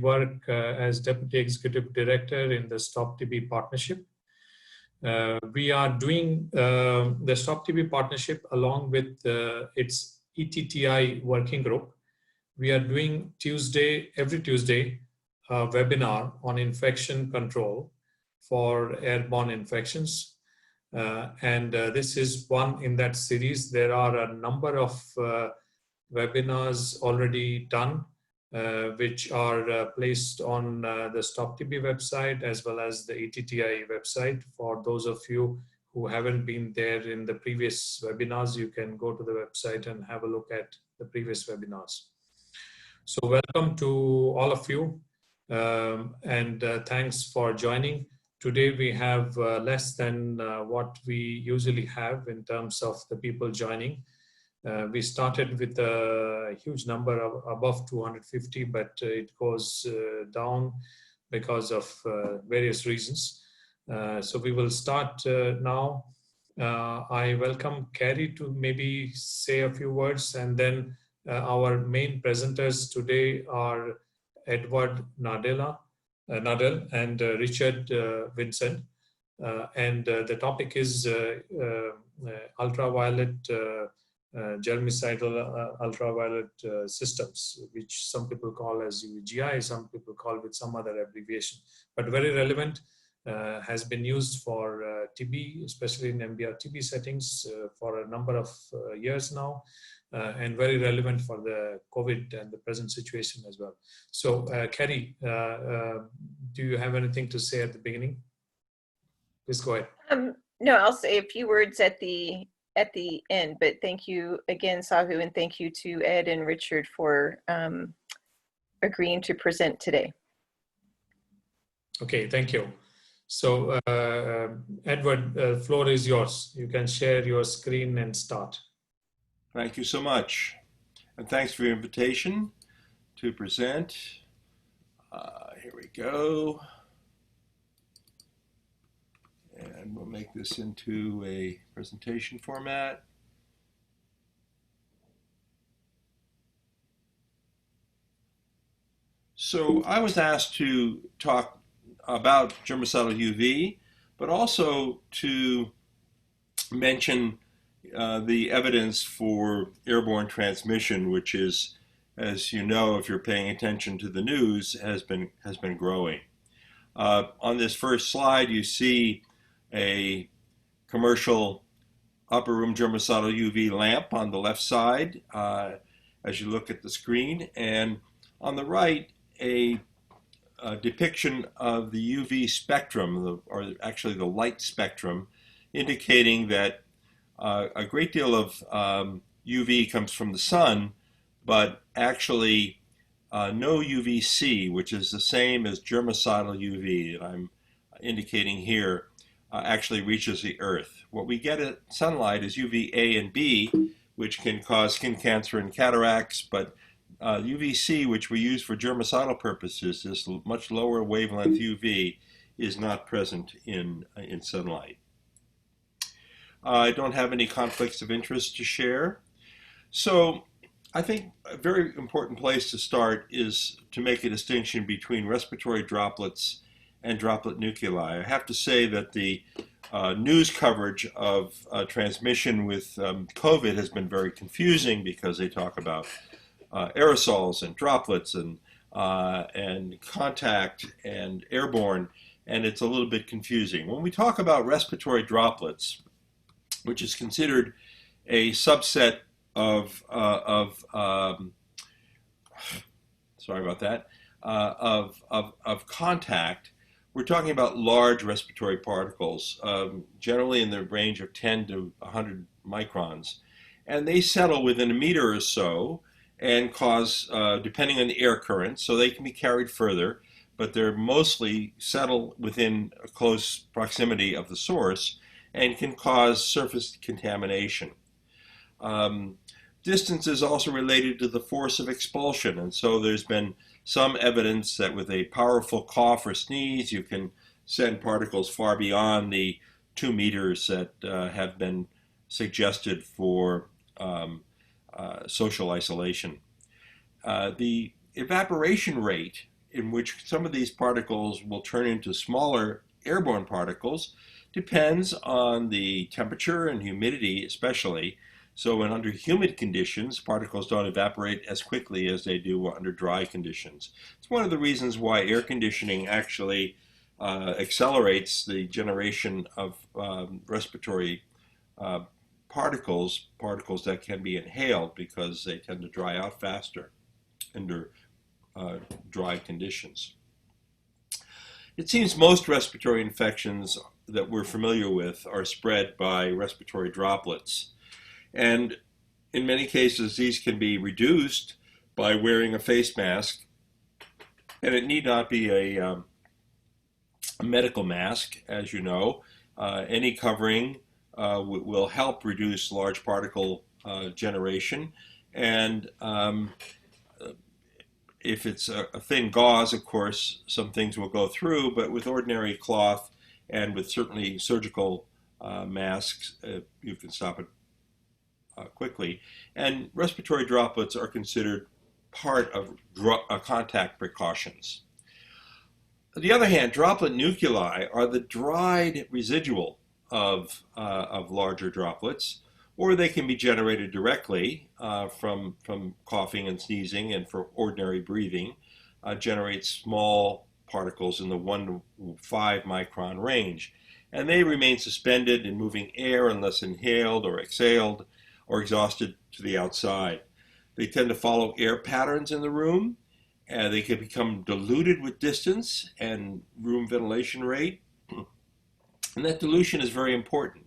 work as Deputy Executive Director in the Stop TB Partnership. We are doing the Stop TB Partnership along with its ETTI working group. We are doing every Tuesday, a webinar on infection control for airborne infections. This is one in that series. There are a number of webinars already done, which are placed on the Stop TB website as well as the ETTI website. For those of you who haven't been there in the previous webinars, you can go to the website and have a look at the previous webinars. So welcome to all of you, and thanks for joining. Today we have less than what we usually have in terms of the people joining. We started with a huge number of above 250, but it goes down because of various reasons. So we will start now. I welcome Carrie to maybe say a few words, and then our main presenters today are Edward Nadell and Richard Vincent. The topic is ultraviolet germicidal ultraviolet systems, which some people call as UVGI, some people call with some other abbreviation, but very relevant, has been used for TB, especially in MDR TB settings for a number of years now, and very relevant for the COVID and the present situation as well. So Carrie, do you have anything to say at the beginning? Please go ahead. No, I'll say a few words at the end, but thank you again, Sahu, and thank you to Ed and Richard for agreeing to present today. Okay, thank you. So Edward, the floor is yours. You can share your screen and start. Thank you so much. And thanks for your invitation to present. Here we go. And we'll make this into a presentation format. So I was asked to talk about germicidal UV, but also to mention the evidence for airborne transmission, which is, as you know, if you're paying attention to the news, has been growing. On this first slide, you see a commercial upper room germicidal UV lamp on the left side as you look at the screen, and on the right a depiction of the UV spectrum, or actually the light spectrum, indicating that a great deal of UV comes from the sun, but actually no UVC, which is the same as germicidal UV that I'm indicating here, actually reaches the Earth. What we get at sunlight is UVA and B, which can cause skin cancer and cataracts, but UVC, which we use for germicidal purposes, this much lower wavelength UV, is not present in sunlight. I don't have any conflicts of interest to share. So I think a very important place to start is to make a distinction between respiratory droplets and droplet nuclei. I have to say that the news coverage of transmission with COVID has been very confusing, because they talk about aerosols and droplets and contact and airborne, and it's a little bit confusing. When we talk about respiratory droplets, which is considered a subset of contact, we're talking about large respiratory particles, generally in the range of 10 to 100 microns, and they settle within a meter or so and cause, depending on the air current, so they can be carried further, but they're mostly settle within a close proximity of the source and can cause surface contamination. Distance is also related to the force of expulsion, and so there's been some evidence that with a powerful cough or sneeze, you can send particles far beyond the 2 meters that have been suggested for social isolation. The evaporation rate in which some of these particles will turn into smaller airborne particles depends on the temperature and humidity especially. So when under humid conditions, particles don't evaporate as quickly as they do under dry conditions. It's one of the reasons why air conditioning actually accelerates the generation of respiratory particles that can be inhaled, because they tend to dry out faster under dry conditions. It seems most respiratory infections that we're familiar with are spread by respiratory droplets. And in many cases, these can be reduced by wearing a face mask. And it need not be a medical mask, as you know. Any covering will help reduce large particle generation. And if it's a thin gauze, of course, some things will go through, but with ordinary cloth and with certainly surgical masks, you can stop it quickly. And respiratory droplets are considered part of contact precautions. On the other hand, droplet nuclei are the dried residual of larger droplets, or they can be generated directly from coughing and sneezing, and for ordinary breathing, generate small particles in the 1 to 5 micron range. And they remain suspended in moving air unless inhaled or exhaled or exhausted to the outside. They tend to follow air patterns in the room, and they can become diluted with distance and room ventilation rate. And that dilution is very important,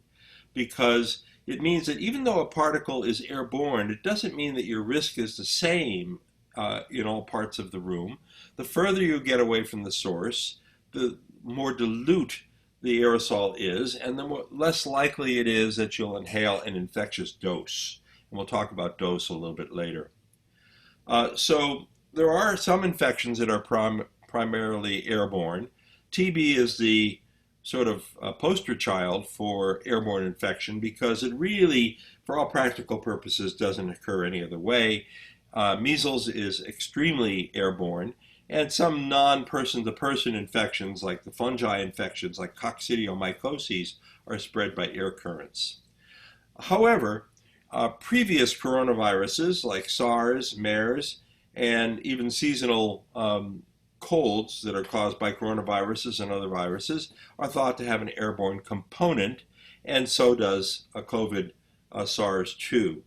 because it means that even though a particle is airborne, it doesn't mean that your risk is the same in all parts of the room. The further you get away from the source, the more dilute the aerosol is, and the less likely it is that you'll inhale an infectious dose. And we'll talk about dose a little bit later. So there are some infections that are primarily airborne. TB is the sort of poster child for airborne infection, because it really, for all practical purposes, doesn't occur any other way. Measles is extremely airborne, and some non-person-to-person infections, like the fungi infections like coccidiomycoses, are spread by air currents. However, previous coronaviruses like SARS, MERS, and even seasonal colds that are caused by coronaviruses and other viruses are thought to have an airborne component, and so does COVID SARS-2.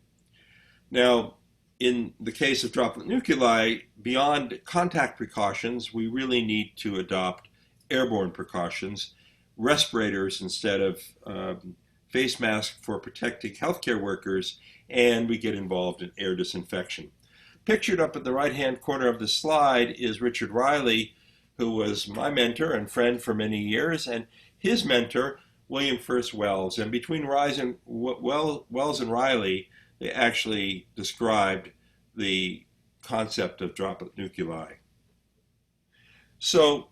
Now, in the case of droplet nuclei, beyond contact precautions, we really need to adopt airborne precautions, respirators instead of face masks for protecting healthcare workers, and we get involved in air disinfection. Pictured up at the right-hand corner of the slide is Richard Riley, who was my mentor and friend for many years, and his mentor, William First Wells. And between Wells and Riley, they actually described the concept of droplet nuclei. So,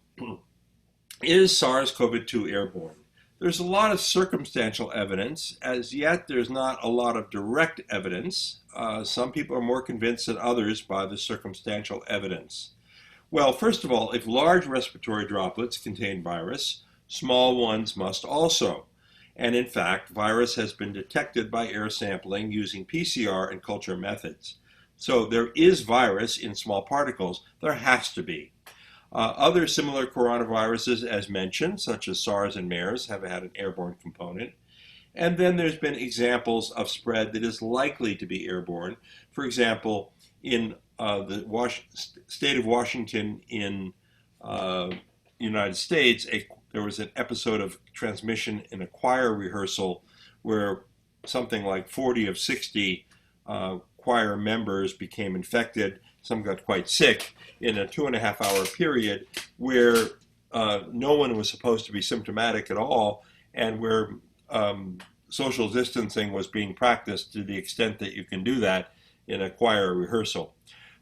is SARS-CoV-2 airborne? There's a lot of circumstantial evidence. As yet, there's not a lot of direct evidence. Some people are more convinced than others by the circumstantial evidence. Well, first of all, if large respiratory droplets contain virus, small ones must also. And in fact, virus has been detected by air sampling using PCR and culture methods. So there is virus in small particles. There has to be. Other similar coronaviruses, as mentioned, such as SARS and MERS, have had an airborne component. And then there's been examples of spread that is likely to be airborne. For example, in the state of Washington in the United States, there was an episode of transmission in a choir rehearsal where something like 40 of 60 choir members became infected. Some got quite sick in a 2.5-hour period where no one was supposed to be symptomatic at all, and where social distancing was being practiced to the extent that you can do that in a choir rehearsal.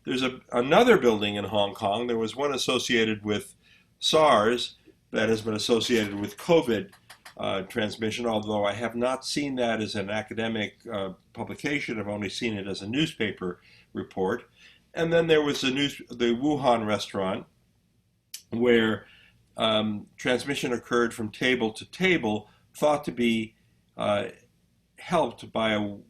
There's another building in Hong Kong. There was one associated with SARS that has been associated with COVID transmission, although I have not seen that as an academic publication. I've only seen it as a newspaper report. And then there was the Wuhan restaurant where transmission occurred from table to table, thought to be helped by an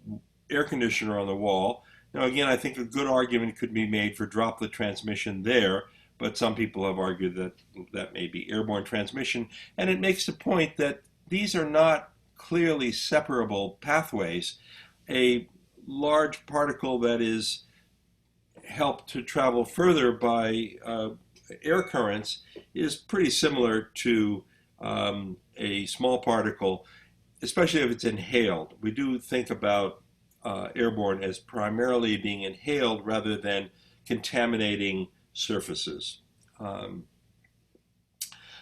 air conditioner on the wall. Now, again, I think a good argument could be made for droplet transmission there, but some people have argued that that may be airborne transmission. And it makes the point that these are not clearly separable pathways. A large particle that is helped to travel further by air currents is pretty similar to a small particle, especially if it's inhaled. We do think about airborne as primarily being inhaled rather than contaminating surfaces.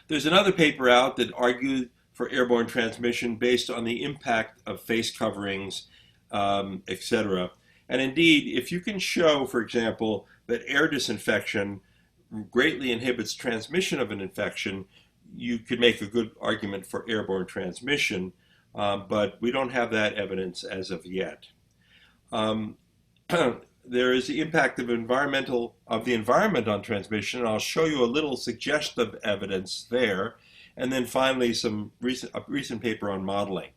There's another paper out that argued for airborne transmission based on the impact of face coverings, etc. And indeed, if you can show, for example, that air disinfection greatly inhibits transmission of an infection, you could make a good argument for airborne transmission, but we don't have that evidence as of yet. There is the impact of the environment on transmission, and I'll show you a little suggestive evidence there, and then finally a recent paper on modeling.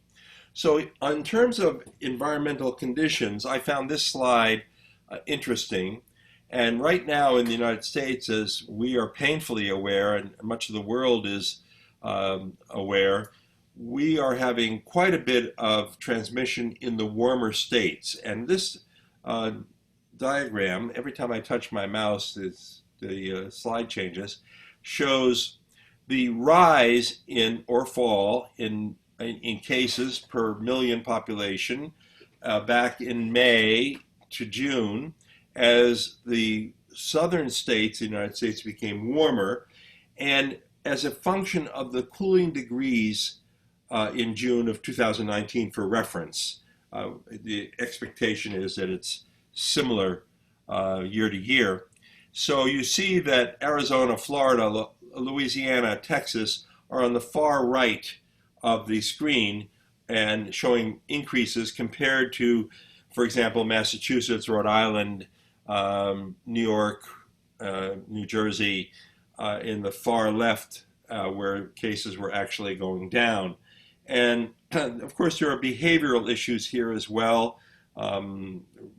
So in terms of environmental conditions, I found this slide interesting. And right now in the United States, as we are painfully aware, and much of the world is aware, we are having quite a bit of transmission in the warmer states. And this diagram, every time I touch my mouse, the slide changes, shows the rise in or fall in cases per million population back in May to June as the southern states in the United States became warmer, and as a function of the cooling degrees in June of 2019 for reference. The expectation is that it's similar year to year. So you see that Arizona, Florida, Louisiana, Texas are on the far right of the screen and showing increases compared to, for example, Massachusetts, Rhode Island, New York, New Jersey, in the far left where cases were actually going down. And of course, there are behavioral issues here as well,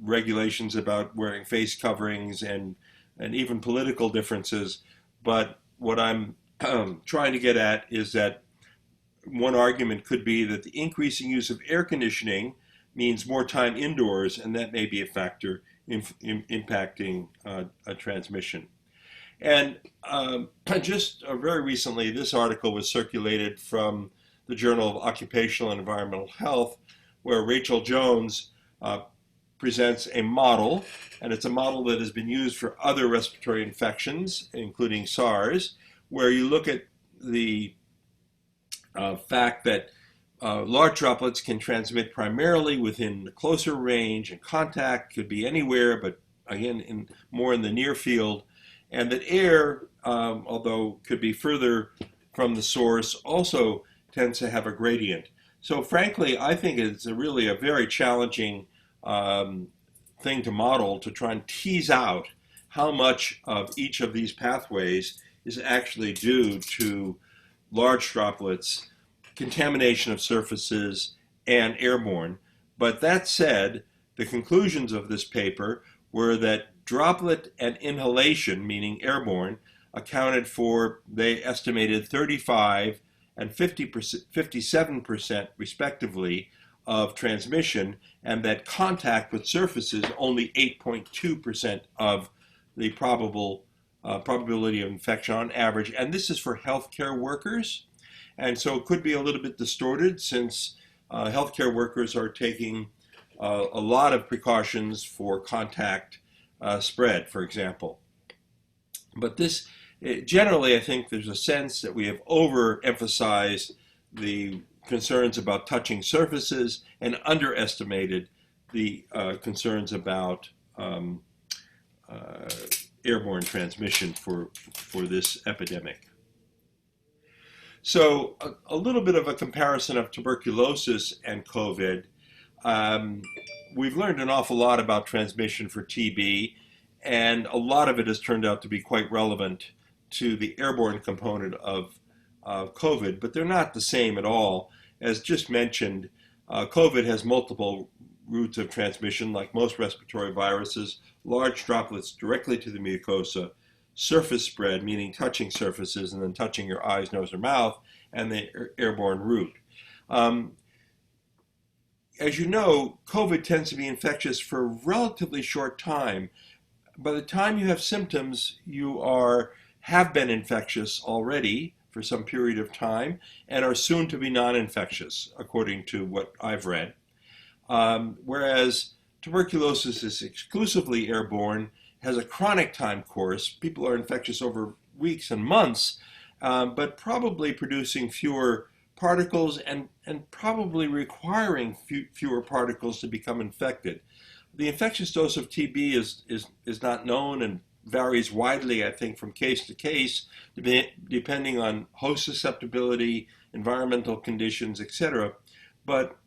regulations about wearing face coverings and even political differences. But what I'm trying to get at is that one argument could be that the increasing use of air conditioning means more time indoors, and that may be a factor in impacting a transmission. And just very recently, this article was circulated from the Journal of Occupational and Environmental Health, where Rachel Jones presents a model, and it's a model that has been used for other respiratory infections, including SARS, where you look at the fact that large droplets can transmit primarily within the closer range, and contact could be anywhere, but again, more in the near field, and that air, although could be further from the source, also tends to have a gradient. So frankly, I think it's really a very challenging thing to model, to try and tease out how much of each of these pathways is actually due to large droplets, contamination of surfaces, and airborne. But that said, the conclusions of this paper were that droplet and inhalation, meaning airborne, accounted for, they estimated, 35 and 57% respectively of transmission, and that contact with surfaces only 8.2% of the probability of infection on average. And this is for healthcare workers. And so it could be a little bit distorted, since healthcare workers are taking a lot of precautions for contact spread, for example. But this, generally, I think there's a sense that we have overemphasized the concerns about touching surfaces and underestimated the concerns about airborne transmission for this epidemic. So a little bit of a comparison of tuberculosis and COVID. We've learned an awful lot about transmission for TB, and a lot of it has turned out to be quite relevant to the airborne component of COVID, but they're not the same at all. As just mentioned, COVID has multiple routes of transmission, like most respiratory viruses, large droplets directly to the mucosa, surface spread, meaning touching surfaces and then touching your eyes, nose, or mouth, and the airborne route. As you know, COVID tends to be infectious for a relatively short time. By the time you have symptoms, you have been infectious already for some period of time and are soon to be non-infectious, according to what I've read. Whereas tuberculosis is exclusively airborne, has a chronic time course. People are infectious over weeks and months, but probably producing fewer particles and probably requiring fewer particles to become infected. The infectious dose of TB is not known and varies widely, I think, from case to case, depending on host susceptibility, environmental conditions, etc., but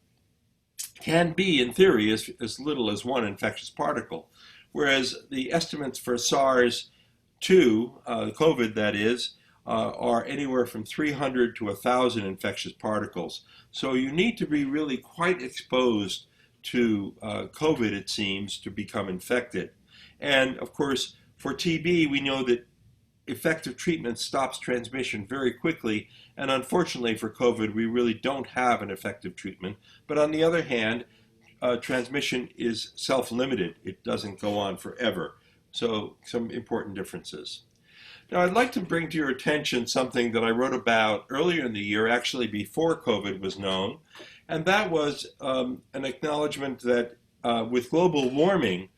can be, in theory, as little as one infectious particle. Whereas the estimates for SARS-2, COVID that is, are anywhere from 300 to 1,000 infectious particles. So you need to be really quite exposed to COVID, it seems, to become infected. And of course, for TB, we know that effective treatment stops transmission very quickly. And unfortunately for COVID, we really don't have an effective treatment. But on the other hand, transmission is self-limited. It doesn't go on forever. So some important differences. Now, I'd like to bring to your attention something that I wrote about earlier in the year, actually before COVID was known, and that was an acknowledgement that with global warming,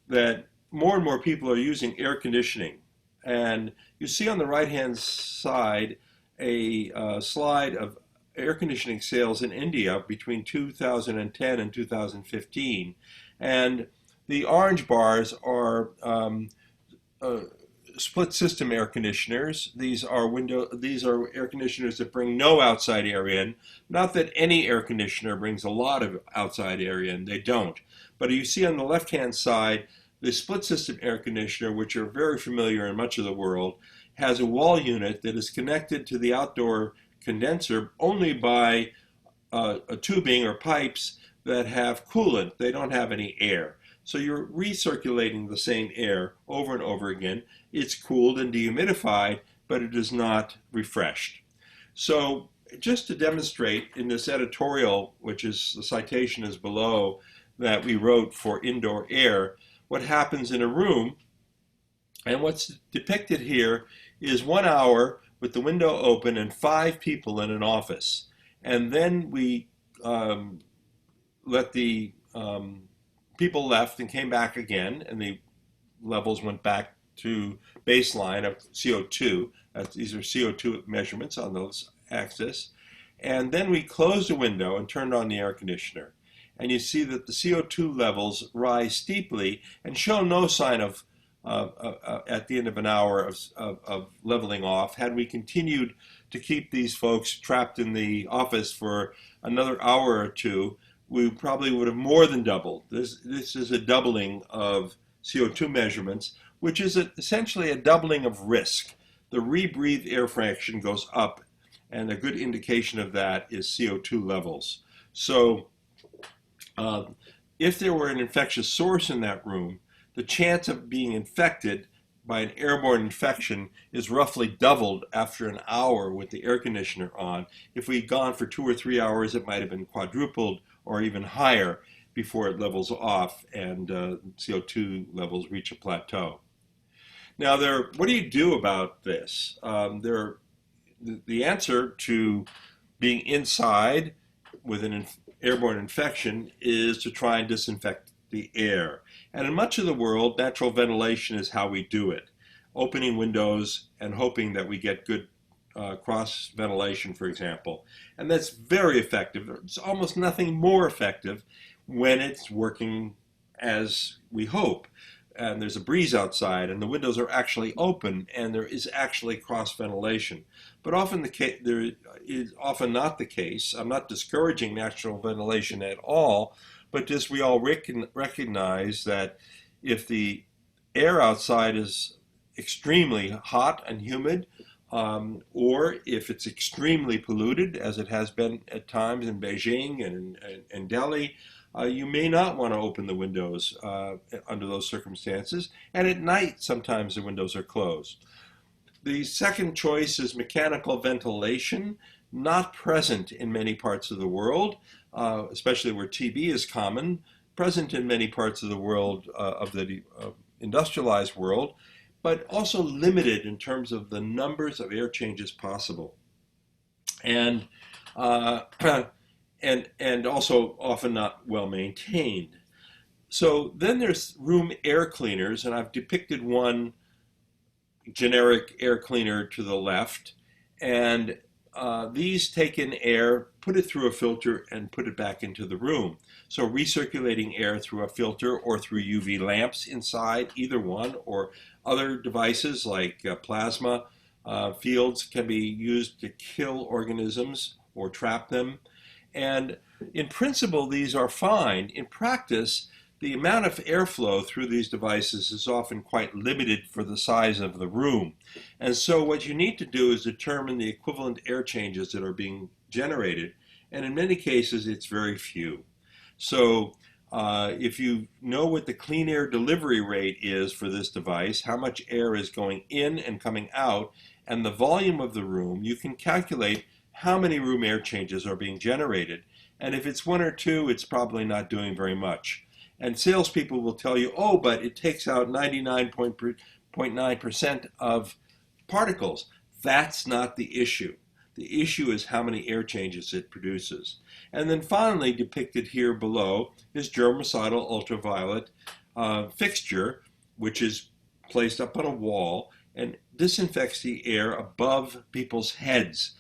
that more and more people are using air conditioning. And you see on the right-hand side a slide of air conditioning sales in India between 2010 and 2015. And the orange bars are split system air conditioners. These are air conditioners that bring no outside air in. Not that any air conditioner brings a lot of outside air in, they don't. But you see on the left-hand side, the split system air conditioner, which are very familiar in much of the world, has a wall unit that is connected to the outdoor condenser only by a tubing or pipes that have coolant. They don't have any air. So you're recirculating the same air over and over again. It's cooled and dehumidified, but it is not refreshed. So just to demonstrate in this editorial, which is the citation is below, that we wrote for indoor air, what happens in a room. And what's depicted here is 1 hour with the window open and 5 people in an office. And then we let the people left and came back again, and the levels went back to baseline of CO2. These are CO2 measurements on those axis. And then we closed the window and turned on the air conditioner. And you see that the CO2 levels rise steeply and show no sign of at the end of an hour of leveling off. Had we continued to keep these folks trapped in the office for another hour or two, we probably would have more than doubled. This is a doubling of CO2 measurements, which is essentially a doubling of risk. The rebreathed air fraction goes up, and a good indication of that is CO2 levels. So if there were an infectious source in that room, the chance of being infected by an airborne infection is roughly doubled after an hour with the air conditioner on. If we'd gone for 2 or 3 hours, it might have been quadrupled or even higher before it levels off and CO2 levels reach a plateau. Now, what do you do about this? The answer to being inside with an airborne infection is to try and disinfect the air. And in much of the world, natural ventilation is how we do it. Opening windows and hoping that we get good cross ventilation, for example. And that's very effective. There's almost nothing more effective when it's working as we hope. And there's a breeze outside and the windows are actually open and there is actually cross ventilation. But often there is often not the case. I'm not discouraging natural ventilation at all, but just we all recognize that if the air outside is extremely hot and humid, or if it's extremely polluted, as it has been at times in Beijing and Delhi, you may not want to open the windows under those circumstances. And at night, sometimes the windows are closed. The second choice is mechanical ventilation, not present in many parts of the world, especially where TB is common, present in many parts of the world, of the industrialized world, but also limited in terms of the numbers of air changes possible. And and also often not well maintained. So then there's room air cleaners, and I've depicted one generic air cleaner to the left, and these take in air, put it through a filter, and put it back into the room. So recirculating air through a filter or through UV lamps inside, either one, or other devices like plasma fields can be used to kill organisms or trap them. And in principle, these are fine. In practice, the amount of airflow through these devices is often quite limited for the size of the room. And so what you need to do is determine the equivalent air changes that are being generated. And in many cases, it's very few. So if you know what the clean air delivery rate is for this device, how much air is going in and coming out, and the volume of the room, you can calculate how many room air changes are being generated. And if it's one or two, it's probably not doing very much. And salespeople will tell you, oh, but it takes out 99.9% of particles. That's not the issue. The issue is how many air changes it produces. And then finally, depicted here below, is germicidal ultraviolet fixture, which is placed up on a wall and disinfects the air above people's heads.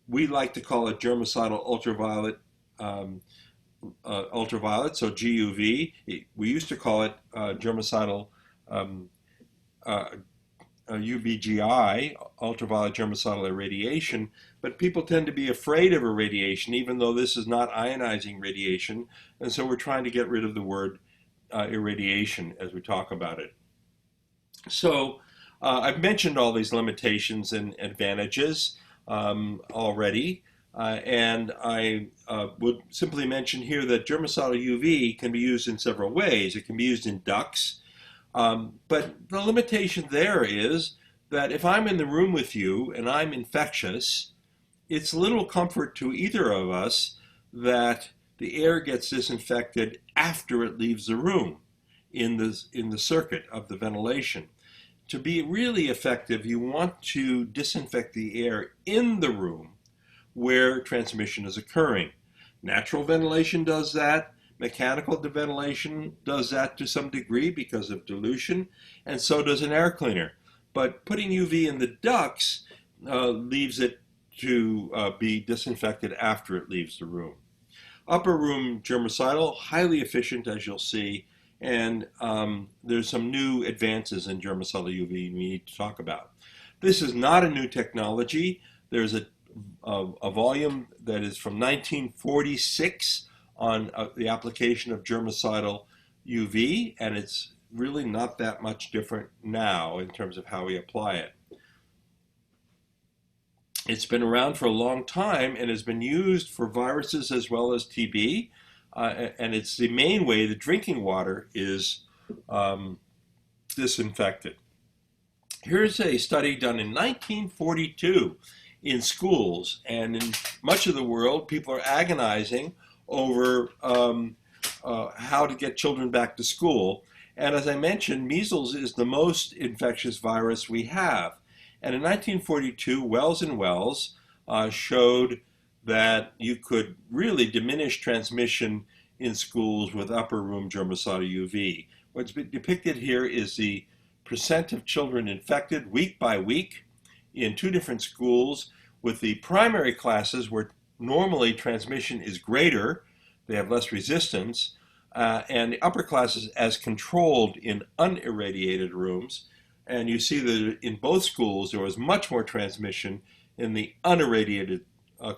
We like to call it germicidal ultraviolet, so GUV. We used to call it germicidal UVGI, ultraviolet germicidal irradiation, but people tend to be afraid of irradiation, even though this is not ionizing radiation, and so we're trying to get rid of the word irradiation as we talk about it. So I've mentioned all these limitations and advantages already. And I would simply mention here that germicidal UV can be used in several ways. It can be used in ducts, but the limitation there is that if I'm in the room with you and I'm infectious, it's little comfort to either of us that the air gets disinfected after it leaves the room in the circuit of the ventilation. To be really effective, you want to disinfect the air in the room where transmission is occurring. Natural ventilation does that. Mechanical ventilation does that to some degree because of dilution, and so does an air cleaner. But putting UV in the ducts leaves it to be disinfected after it leaves the room. Upper room germicidal, highly efficient, as you'll see, and there's some new advances in germicidal UV we need to talk about. This is not a new technology. There's a volume that is from 1946 on the application of germicidal UV, and it's really not that much different now in terms of how we apply it. It's been around for a long time and has been used for viruses as well as TB, and it's the main way the drinking water is disinfected. Here's a study done in 1942 in schools, and in much of the world, people are agonizing over how to get children back to school. And as I mentioned, measles is the most infectious virus we have. And in 1942, Wells and Wells showed that you could really diminish transmission in schools with upper room germicidal UV. What's been depicted here is the percent of children infected week by week in two different schools, with the primary classes where normally transmission is greater, they have less resistance, and the upper classes as controlled in unirradiated rooms. And you see that in both schools there was much more transmission in the unirradiated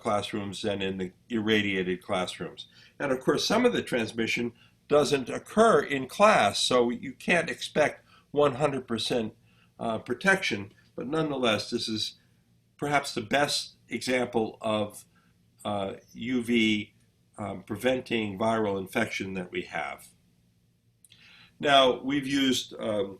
classrooms than in the irradiated classrooms. And of course, some of the transmission doesn't occur in class, so you can't expect 100% protection, but nonetheless, this is perhaps the best example of UV preventing viral infection that we have. Now, we've used, in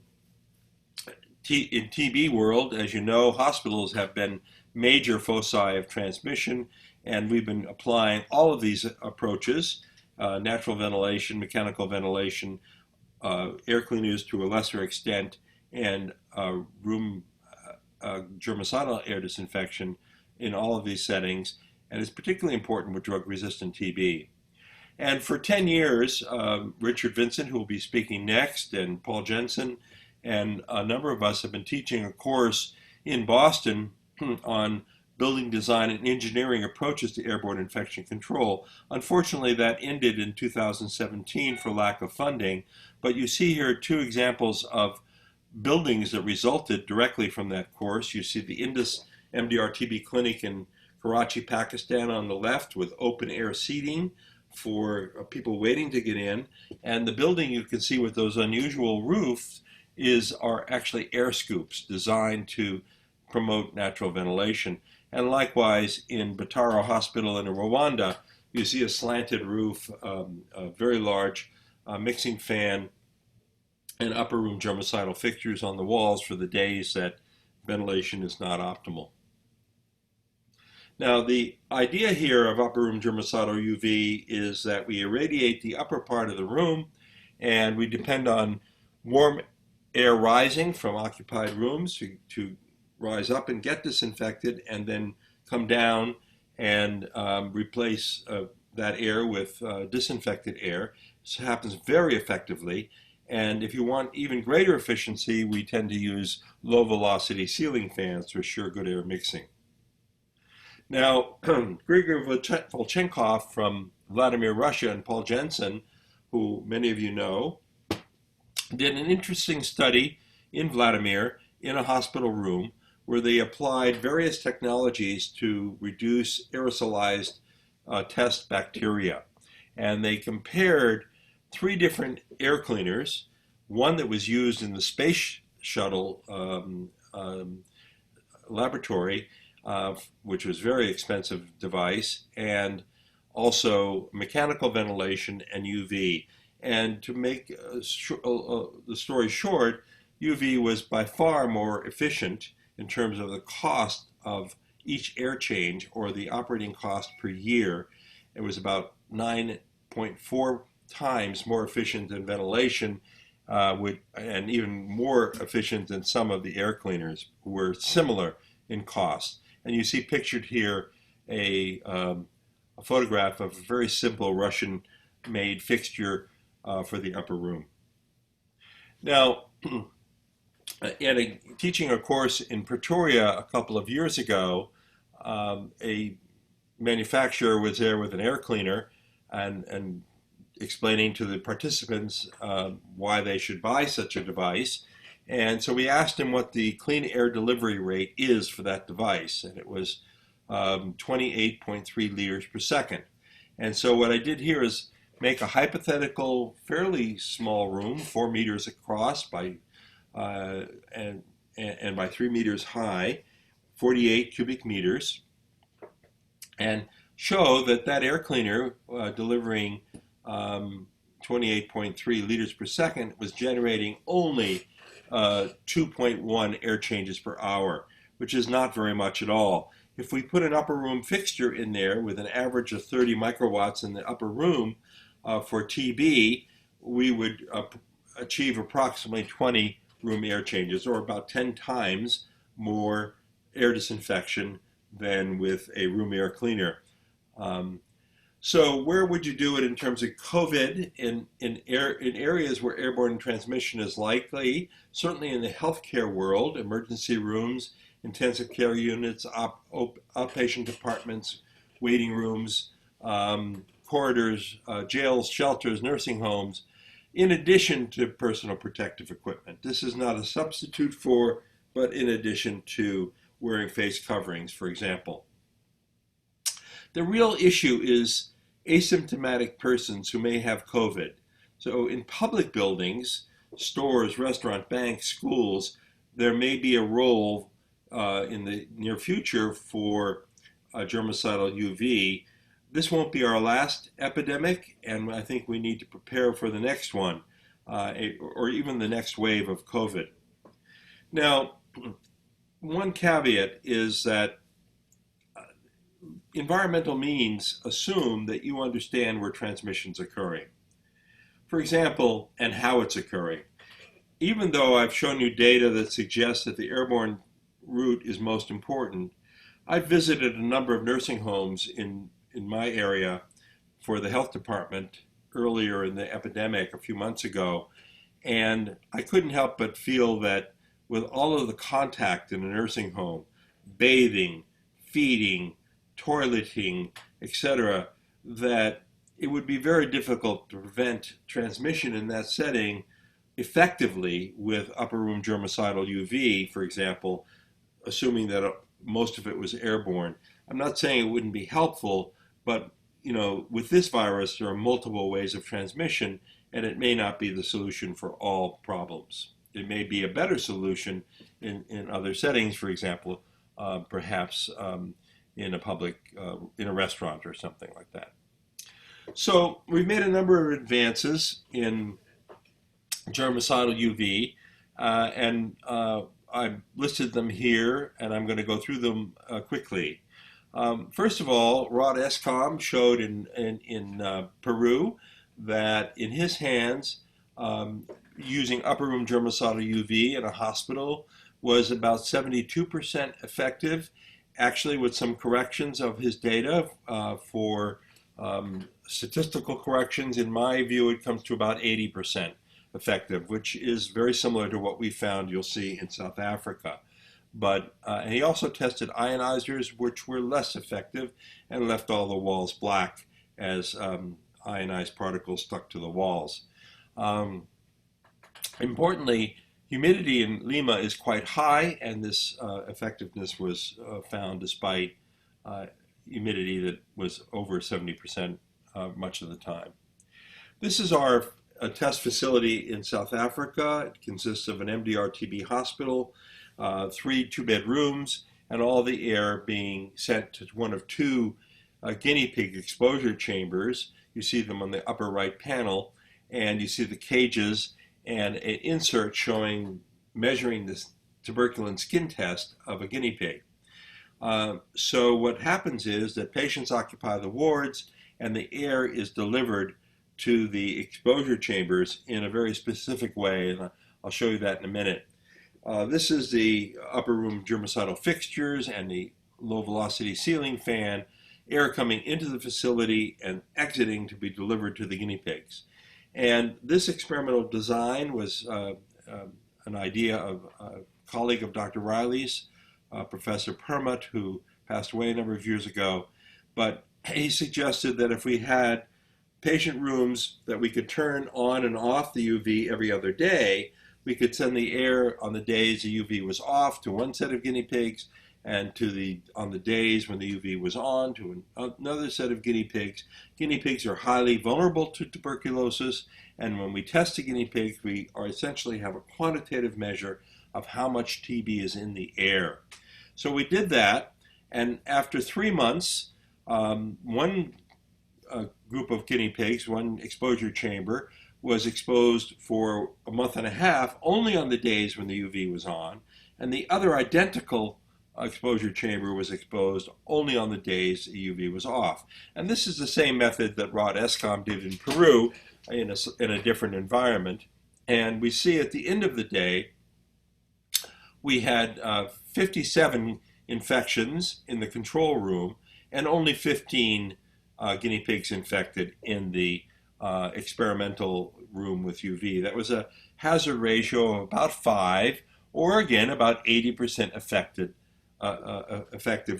TB world, as you know, hospitals have been major foci of transmission, and we've been applying all of these approaches, natural ventilation, mechanical ventilation, air cleaners to a lesser extent, and room germicidal air disinfection in all of these settings, and it's particularly important with drug-resistant TB. And for 10 years, Richard Vincent, who will be speaking next, and Paul Jensen, and a number of us have been teaching a course in Boston on building design and engineering approaches to airborne infection control. Unfortunately, that ended in 2017 for lack of funding, but you see here 2 examples of buildings that resulted directly from that course. You see the Indus MDR TB clinic in Karachi, Pakistan on the left with open air seating for people waiting to get in. And the building you can see with those unusual roofs are actually air scoops designed to promote natural ventilation. And likewise in Bataro Hospital in Rwanda, you see a slanted roof, a very large mixing fan, and upper room germicidal fixtures on the walls for the days that ventilation is not optimal. Now, the idea here of upper room germicidal UV is that we irradiate the upper part of the room, and we depend on warm air rising from occupied rooms to rise up and get disinfected, and then come down and replace that air with disinfected air. This happens very effectively. And if you want even greater efficiency, we tend to use low velocity ceiling fans to assure good air mixing. Now, Grigor Volchenkov from Vladimir, Russia, and Paul Jensen, who many of you know, did an interesting study in Vladimir in a hospital room where they applied various technologies to reduce aerosolized test bacteria. And they compared 3 different air cleaners, one that was used in the space shuttle laboratory, which was a very expensive device, and also mechanical ventilation and UV. And to make the story short, UV was by far more efficient in terms of the cost of each air change, or the operating cost per year. It was about 9.4 times more efficient than ventilation, and even more efficient than some of the air cleaners, who were similar in cost. And you see pictured here a photograph of a very simple Russian-made fixture for the upper room. Now, teaching a course in Pretoria a couple of years ago, a manufacturer was there with an air cleaner and explaining to the participants why they should buy such a device. And so we asked him what the clean air delivery rate is for that device, and it was 28.3 liters per second. And so what I did here is make a hypothetical, fairly small room, 4 meters across by and by 3 meters high, 48 cubic meters, and show that air cleaner delivering 28.3 liters per second was generating only 2.1 air changes per hour, which is not very much at all. If we put an upper room fixture in there with an average of 30 microwatts in the upper room for TB, we would achieve approximately 20 room air changes, or about 10 times more air disinfection than with a room air cleaner. So where would you do it in terms of COVID? In areas where airborne transmission is likely, certainly in the healthcare world, emergency rooms, intensive care units, outpatient departments, waiting rooms, corridors, jails, shelters, nursing homes, in addition to personal protective equipment. This is not a substitute for, but in addition to wearing face coverings, for example. The real issue is asymptomatic persons who may have COVID. So in public buildings, stores, restaurants, banks, schools, there may be a role in the near future for germicidal UV. This won't be our last epidemic, and I think we need to prepare for the next one, or even the next wave of COVID. Now, one caveat is that environmental means assume that you understand where transmission's occurring. For example, and how it's occurring. Even though I've shown you data that suggests that the airborne route is most important, I've visited a number of nursing homes in my area for the health department earlier in the epidemic a few months ago, and I couldn't help but feel that with all of the contact in a nursing home, bathing, feeding, toileting, etc., that it would be very difficult to prevent transmission in that setting effectively with upper room germicidal UV, for example, assuming that most of it was airborne. I'm not saying it wouldn't be helpful, but with this virus, there are multiple ways of transmission, and it may not be the solution for all problems. It may be a better solution in other settings, for example, perhaps in a restaurant or something like that. So we've made a number of advances in germicidal UV, and I've listed them here, and I'm going to go through them quickly. First of all, Rod Escom showed in Peru that in his hands, using upper room germicidal UV in a hospital was about 72% effective. Actually, with some corrections of his data for statistical corrections, in my view, it comes to about 80% effective, which is very similar to what we found you'll see in South Africa. But and he also tested ionizers, which were less effective and left all the walls black as ionized particles stuck to the walls. Importantly, humidity in Lima is quite high, and this effectiveness was found despite humidity that was over 70% much of the time. This is our test facility in South Africa. It consists of an MDR-TB hospital, 3 two-bed rooms, and all the air being sent to one of 2 guinea pig exposure chambers. You see them on the upper right panel, and you see the cages and an insert measuring the tuberculin skin test of a guinea pig. So what happens is that patients occupy the wards, and the air is delivered to the exposure chambers in a very specific way, and I'll show you that in a minute. This is the upper room germicidal fixtures and the low velocity ceiling fan, air coming into the facility and exiting to be delivered to the guinea pigs. And this experimental design was an idea of a colleague of Dr. Riley's, Professor Permut, who passed away a number of years ago. But he suggested that if we had patient rooms that we could turn on and off the UV every other day, we could send the air on the days the UV was off to one set of guinea pigs, and on the days when the UV was on to another set of guinea pigs. Guinea pigs are highly vulnerable to tuberculosis, and when we test the guinea pigs, we essentially have a quantitative measure of how much TB is in the air. So we did that, and after 3 months, one group of guinea pigs, one exposure chamber, was exposed for a month and a half only on the days when the UV was on, and the other identical exposure chamber was exposed only on the days the UV was off. And this is the same method that Rod Escom did in Peru in a different environment. And we see at the end of the day, we had 57 infections in the control room and only 15 guinea pigs infected in the experimental room with UV. That was a hazard ratio of about 5, or again, about 80% effective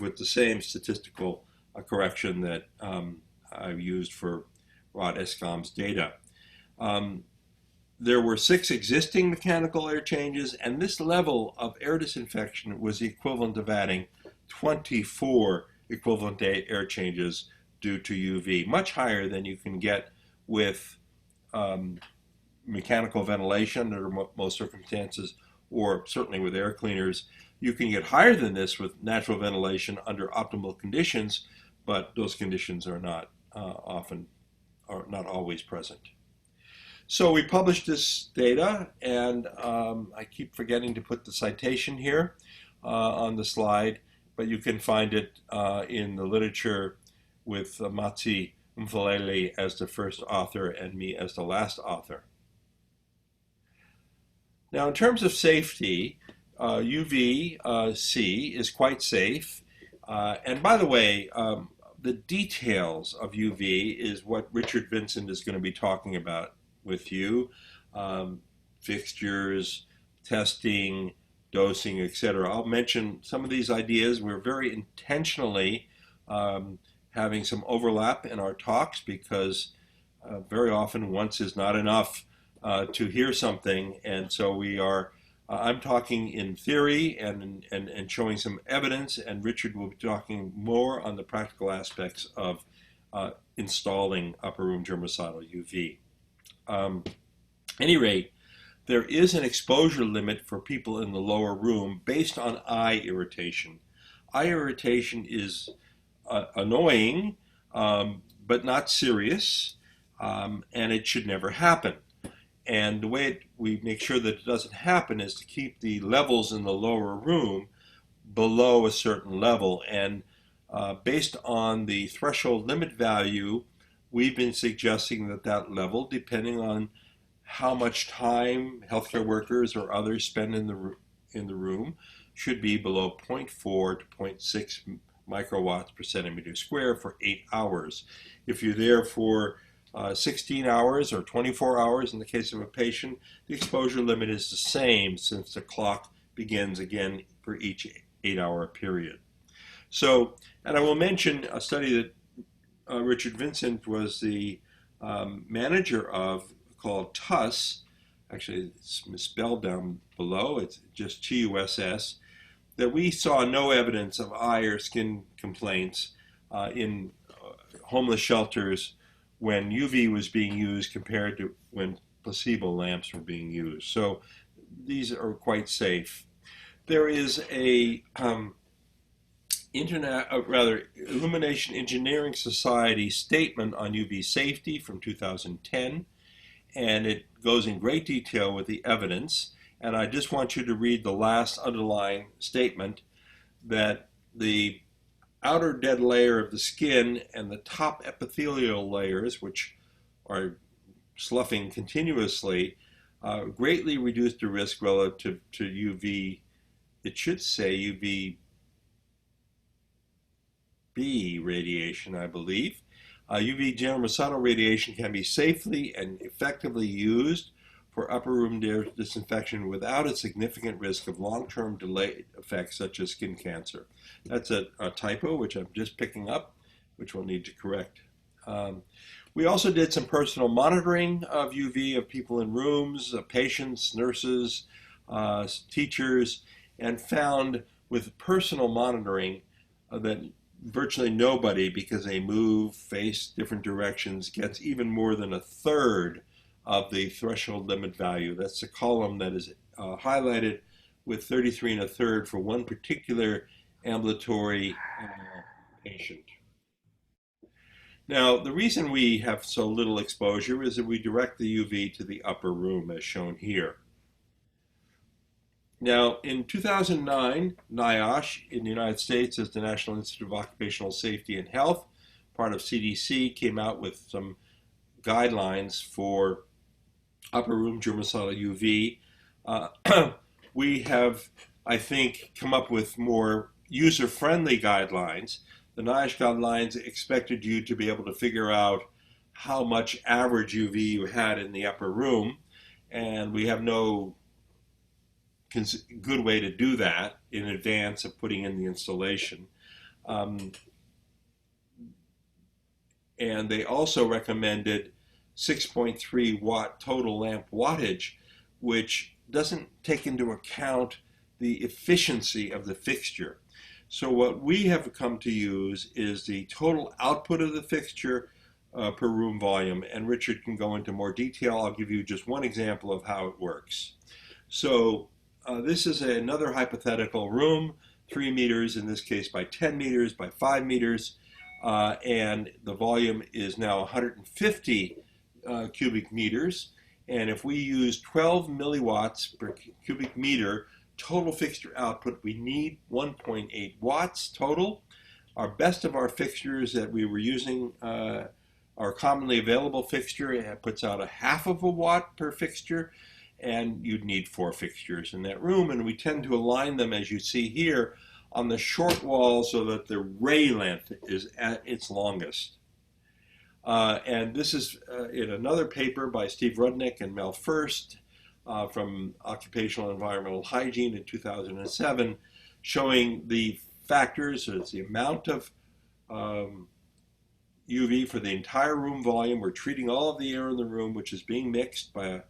with the same statistical correction that I've used for Rod Escom's data. There were 6 existing mechanical air changes, and this level of air disinfection was the equivalent of adding 24 equivalent air changes due to UV, much higher than you can get with mechanical ventilation under most circumstances, or certainly with air cleaners. You can get higher than this with natural ventilation under optimal conditions, but those conditions are not not always present. So we published this data, and I keep forgetting to put the citation here on the slide, but you can find it in the literature with Matsi Mpumalanga as the first author and me as the last author. Now, in terms of safety, UVC is quite safe. And by the way, the details of UV is what Richard Vincent is going to be talking about with you. Fixtures, testing, dosing, etc. I'll mention some of these ideas. We're very intentionally having some overlap in our talks because very often once is not enough to hear something, and so we are. I'm talking in theory and showing some evidence, and Richard will be talking more on the practical aspects of installing upper room germicidal UV. Any rate, there is an exposure limit for people in the lower room based on eye irritation. Eye irritation is annoying, but not serious, and it should never happen. And the way we make sure that it doesn't happen is to keep the levels in the lower room below a certain level. And based on the threshold limit value, we've been suggesting that that level, depending on how much time healthcare workers or others spend in the room, should be below 0.4 to 0.6 microwatts per centimeter square for 8 hours. If you're there for 16 hours or 24 hours in the case of a patient, the exposure limit is the same since the clock begins again for each 8-hour period. So, and I will mention a study that Richard Vincent was the manager of called TUSS. Actually, it's misspelled down below. It's just TUSS. That we saw no evidence of eye or skin complaints in homeless shelters when UV was being used compared to when placebo lamps were being used. So these are quite safe. There is a Illumination Engineering Society statement on UV safety from 2010, and it goes in great detail with the evidence. And I just want you to read the last underlying statement that the outer dead layer of the skin and the top epithelial layers, which are sloughing continuously, greatly reduce the risk relative to UV. It should say UVB radiation, I believe. UV germicidal radiation can be safely and effectively used for upper room disinfection without a significant risk of long-term delayed effects such as skin cancer. That's a typo, which I'm just picking up, which we'll need to correct. We also did some personal monitoring of UV of people in rooms, patients, nurses, teachers, and found with personal monitoring that virtually nobody, because they move, face different directions, gets even more than a third of the threshold limit value. That's the column that is highlighted with 33 1/3 for one particular ambulatory patient. Now, the reason we have so little exposure is that we direct the UV to the upper room, as shown here. Now, in 2009, NIOSH in the United States, as the National Institute of Occupational Safety and Health, part of CDC, came out with some guidelines for upper room germicidal UV. We have, I think, come up with more user-friendly guidelines. The NIOSH guidelines expected you to be able to figure out how much average UV you had in the upper room, and we have no good way to do that in advance of putting in the installation. And they also recommended 6.3 watt total lamp wattage, which doesn't take into account the efficiency of the fixture. So what we have come to use is the total output of the fixture per room volume, and Richard can go into more detail. I'll give you just one example of how it works. So this is another hypothetical room, 3 meters, in this case by 10 meters by 5 meters, and the volume is now 150 cubic meters. And if we use 12 milliwatts per cubic meter total fixture output, we need 1.8 watts total. Our best of our fixtures that we were using, our commonly available fixture, it puts out 1/2 watt per fixture, and you'd need 4 fixtures in that room. And we tend to align them, as you see here, on the short wall so that the ray length is at its longest. And this is in another paper by Steve Rudnick and Mel First from Occupational Environmental Hygiene in 2007, showing the factors, so it's the amount of UV for the entire room volume. We're treating all of the air in the room, which is being mixed by a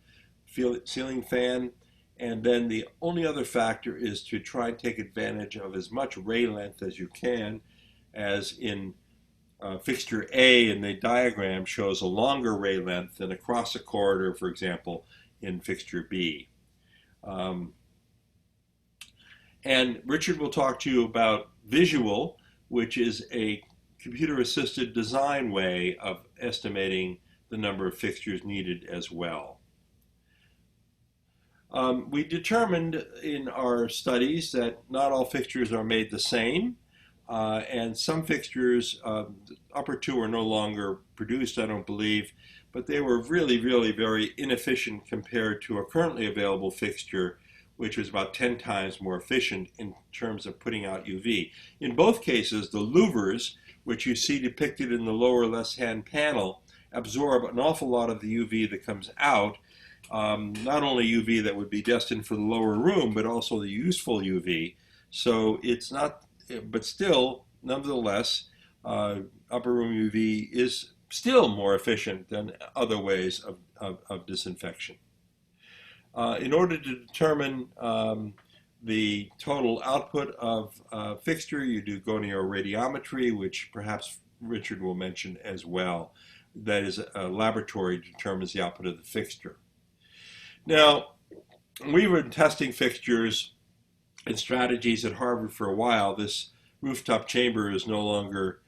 ceiling fan. And then the only other factor is to try and take advantage of as much ray length as you can, as in fixture A in the diagram shows a longer ray length than across a corridor, for example, in fixture B. And Richard will talk to you about visual, which is a computer-assisted design way of estimating the number of fixtures needed as well. We determined in our studies that not all fixtures are made the same, and some fixtures, the upper 2 are no longer produced, I don't believe, but they were really, really very inefficient compared to a currently available fixture, which was about 10 times more efficient in terms of putting out UV. In both cases, the louvers, which you see depicted in the lower left-hand panel, absorb an awful lot of the UV that comes out. Not only UV that would be destined for the lower room, but also the useful UV. So it's not, but still, nonetheless, upper room UV is still more efficient than other ways of disinfection. In order to determine the total output of a fixture, you do gonioradiometry, which perhaps Richard will mention as well. That is, a laboratory determines the output of the fixture. Now, we were testing fixtures and strategies at Harvard for a while. This rooftop chamber is no longer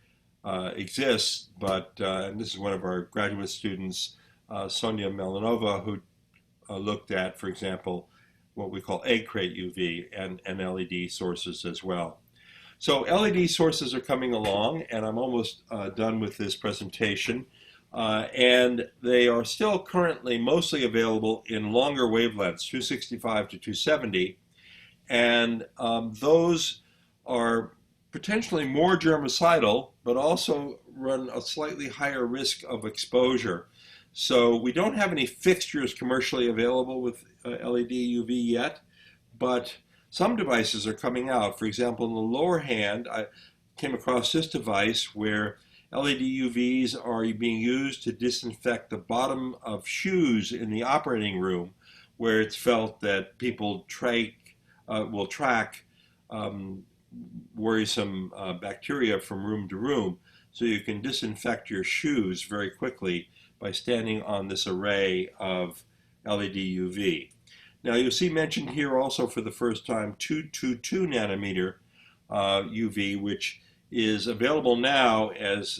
exists, but and this is one of our graduate students, Sonia Melanova, who looked at, for example, what we call Eggcrate UV and LED sources as well. So LED sources are coming along, and I'm almost done with this presentation. And they are still currently mostly available in longer wavelengths, 265 to 270. And those are potentially more germicidal, but also run a slightly higher risk of exposure. So we don't have any fixtures commercially available with LED UV yet, but some devices are coming out. For example, in the lower hand, I came across this device where LED UVs are being used to disinfect the bottom of shoes in the operating room, where it's felt that people will track worrisome bacteria from room to room. So you can disinfect your shoes very quickly by standing on this array of LED UV. Now you'll see mentioned here also for the first time 222 nanometer UV, which is available now as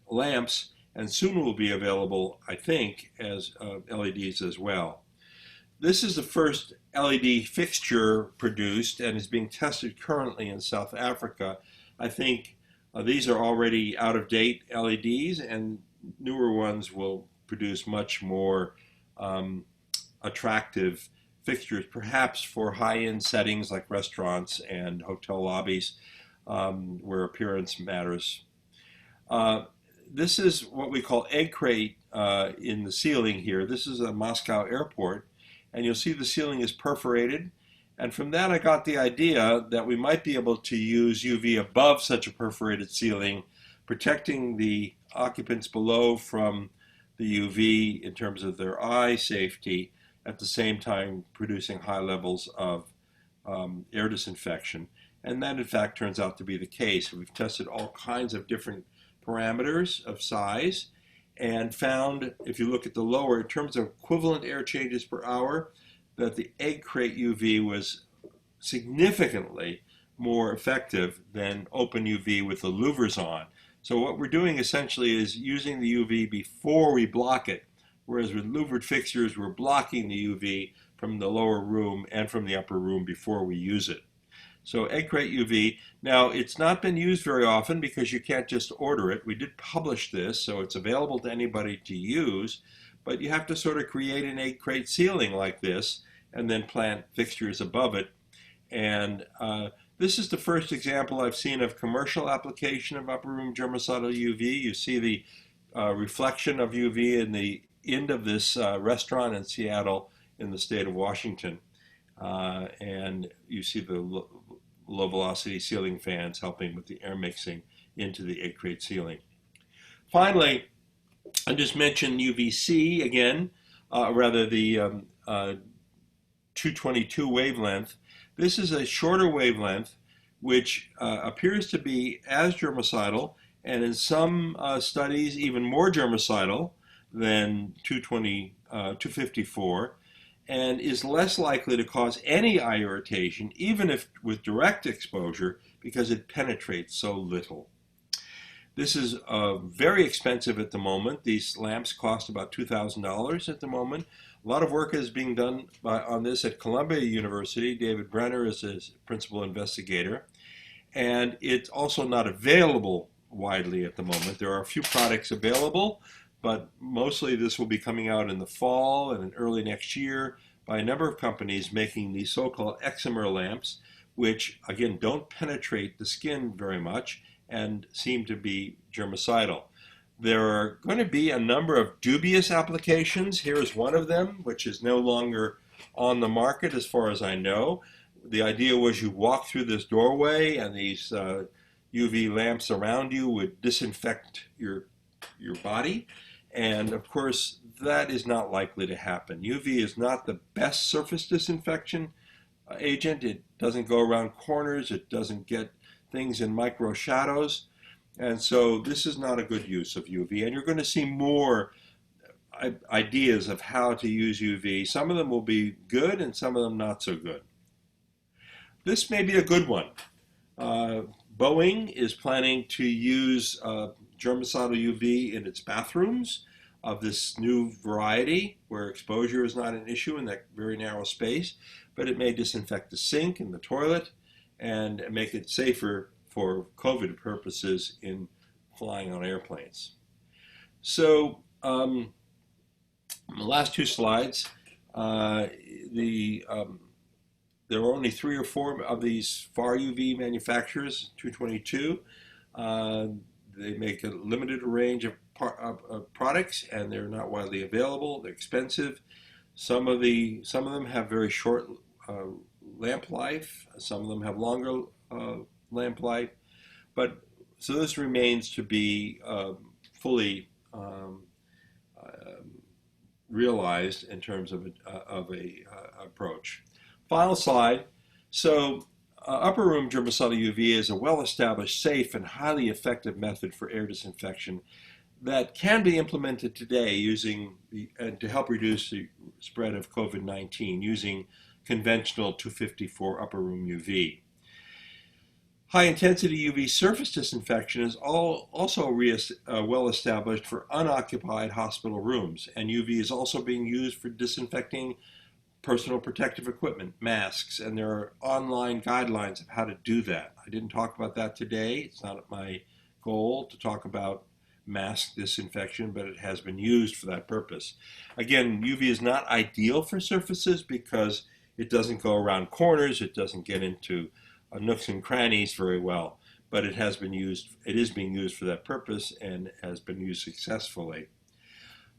lamps, and soon will be available, I think, as LEDs as well. This is the first LED fixture produced and is being tested currently in South Africa. I think these are already out-of-date LEDs, and newer ones will produce much more attractive fixtures, perhaps for high-end settings like restaurants and hotel lobbies, where appearance matters. This is what we call Eggcrate in the ceiling here. This is a Moscow airport, and you'll see the ceiling is perforated. And from that I got the idea that we might be able to use UV above such a perforated ceiling, protecting the occupants below from the UV in terms of their eye safety, at the same time producing high levels of air disinfection. And that in fact turns out to be the case. We've tested all kinds of different parameters of size and found, if you look at the lower, in terms of equivalent air changes per hour, that the Eggcrate UV was significantly more effective than open UV with the louvers on. So what we're doing essentially is using the UV before we block it, whereas with louvered fixtures, we're blocking the UV from the lower room and from the upper room before we use it. So Eggcrate UV, now it's not been used very often because you can't just order it. We did publish this, so it's available to anybody to use, but you have to sort of create an Eggcrate ceiling like this and then plant fixtures above it. And this is the first example I've seen of commercial application of upper room germicidal UV. You see the reflection of UV in the end of this restaurant in Seattle in the state of Washington. And you see the low velocity ceiling fans helping with the air mixing into the Eggcrate ceiling. Finally, I just mentioned UVC again, rather the 222 wavelength. This is a shorter wavelength which appears to be as germicidal, and in some studies even more germicidal than 254, and is less likely to cause any eye irritation, even if with direct exposure, because it penetrates so little. This is very expensive at the moment. These lamps cost about $2,000 at the moment. A lot of work is being done on this at Columbia University. David Brenner is his principal investigator. And it's also not available widely at the moment. There are a few products available, but mostly this will be coming out in the fall and in early next year by a number of companies making these so-called excimer lamps, which again don't penetrate the skin very much and seem to be germicidal. There are going to be a number of dubious applications. Here is one of them, which is no longer on the market as far as I know. The idea was you walk through this doorway and these UV lamps around you would disinfect your body. And of course, that is not likely to happen. UV is not the best surface disinfection agent. It doesn't go around corners. It doesn't get things in micro shadows. And so this is not a good use of UV. And you're going to see more ideas of how to use UV. Some of them will be good and some of them not so good. This may be a good one. Boeing is planning to use germicidal UV in its bathrooms of this new variety where exposure is not an issue in that very narrow space, but it may disinfect the sink and the toilet and make it safer for COVID purposes in flying on airplanes. So the last two slides, there are only 3 or 4 of these far UV manufacturers, 222. They make a limited range of products, and they're not widely available. They're expensive. Some of them have very short lamp life. Some of them have longer lamp life. But so this remains to be fully realized in terms of a approach. Final slide. So upper room germicidal UV is a well-established, safe, and highly effective method for air disinfection that can be implemented today using to help reduce the spread of COVID-19 using conventional 254 upper room UV. High-intensity UV surface disinfection is also well established for unoccupied hospital rooms, and UV is also being used for disinfecting personal protective equipment, masks, and there are online guidelines of how to do that. I didn't talk about that today. It's not my goal to talk about mask disinfection, but it has been used for that purpose. Again, UV is not ideal for surfaces because it doesn't go around corners, it doesn't get into nooks and crannies very well, but it is being used for that purpose and has been used successfully.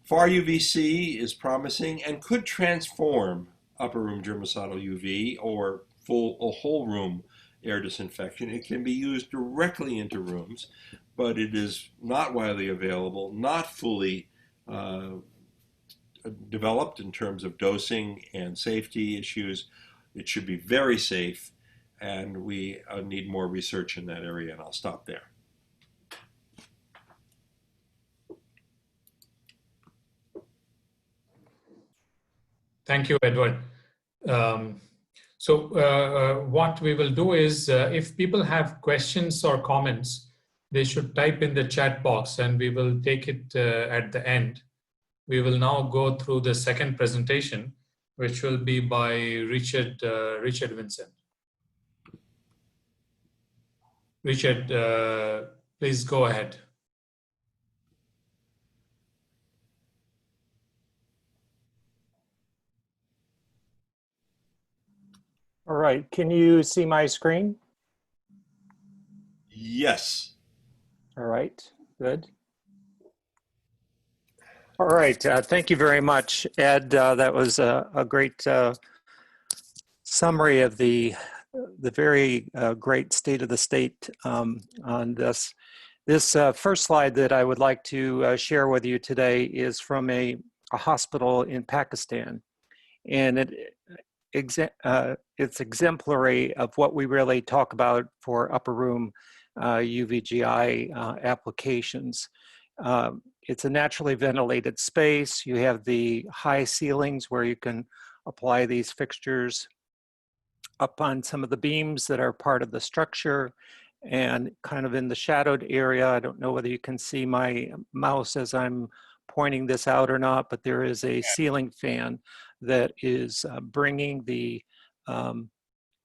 Far UVC is promising and could transform upper room germicidal UV or whole room air disinfection. It can be used directly into rooms, but it is not widely available, not fully developed in terms of dosing and safety issues. It should be very safe, and we need more research in that area, and I'll stop there. Thank you, Edward. What we will do is, if people have questions or comments, they should type in the chat box and we will take it at the end. We will now go through the second presentation, which will be by Richard Vincent. Richard, please go ahead. All right, can you see my screen? Yes. All right, good. All right, thank you very much, Ed. That was a great summary of the very great state of the state on this. This first slide that I would like to share with you today is from a hospital in Pakistan. And it's exemplary of what we really talk about for upper room UVGI applications. It's a naturally ventilated space. You have the high ceilings where you can apply these fixtures up on some of the beams that are part of the structure, and kind of in the shadowed area. I don't know whether you can see my mouse as I'm pointing this out or not, but there is a ceiling fan that is bringing the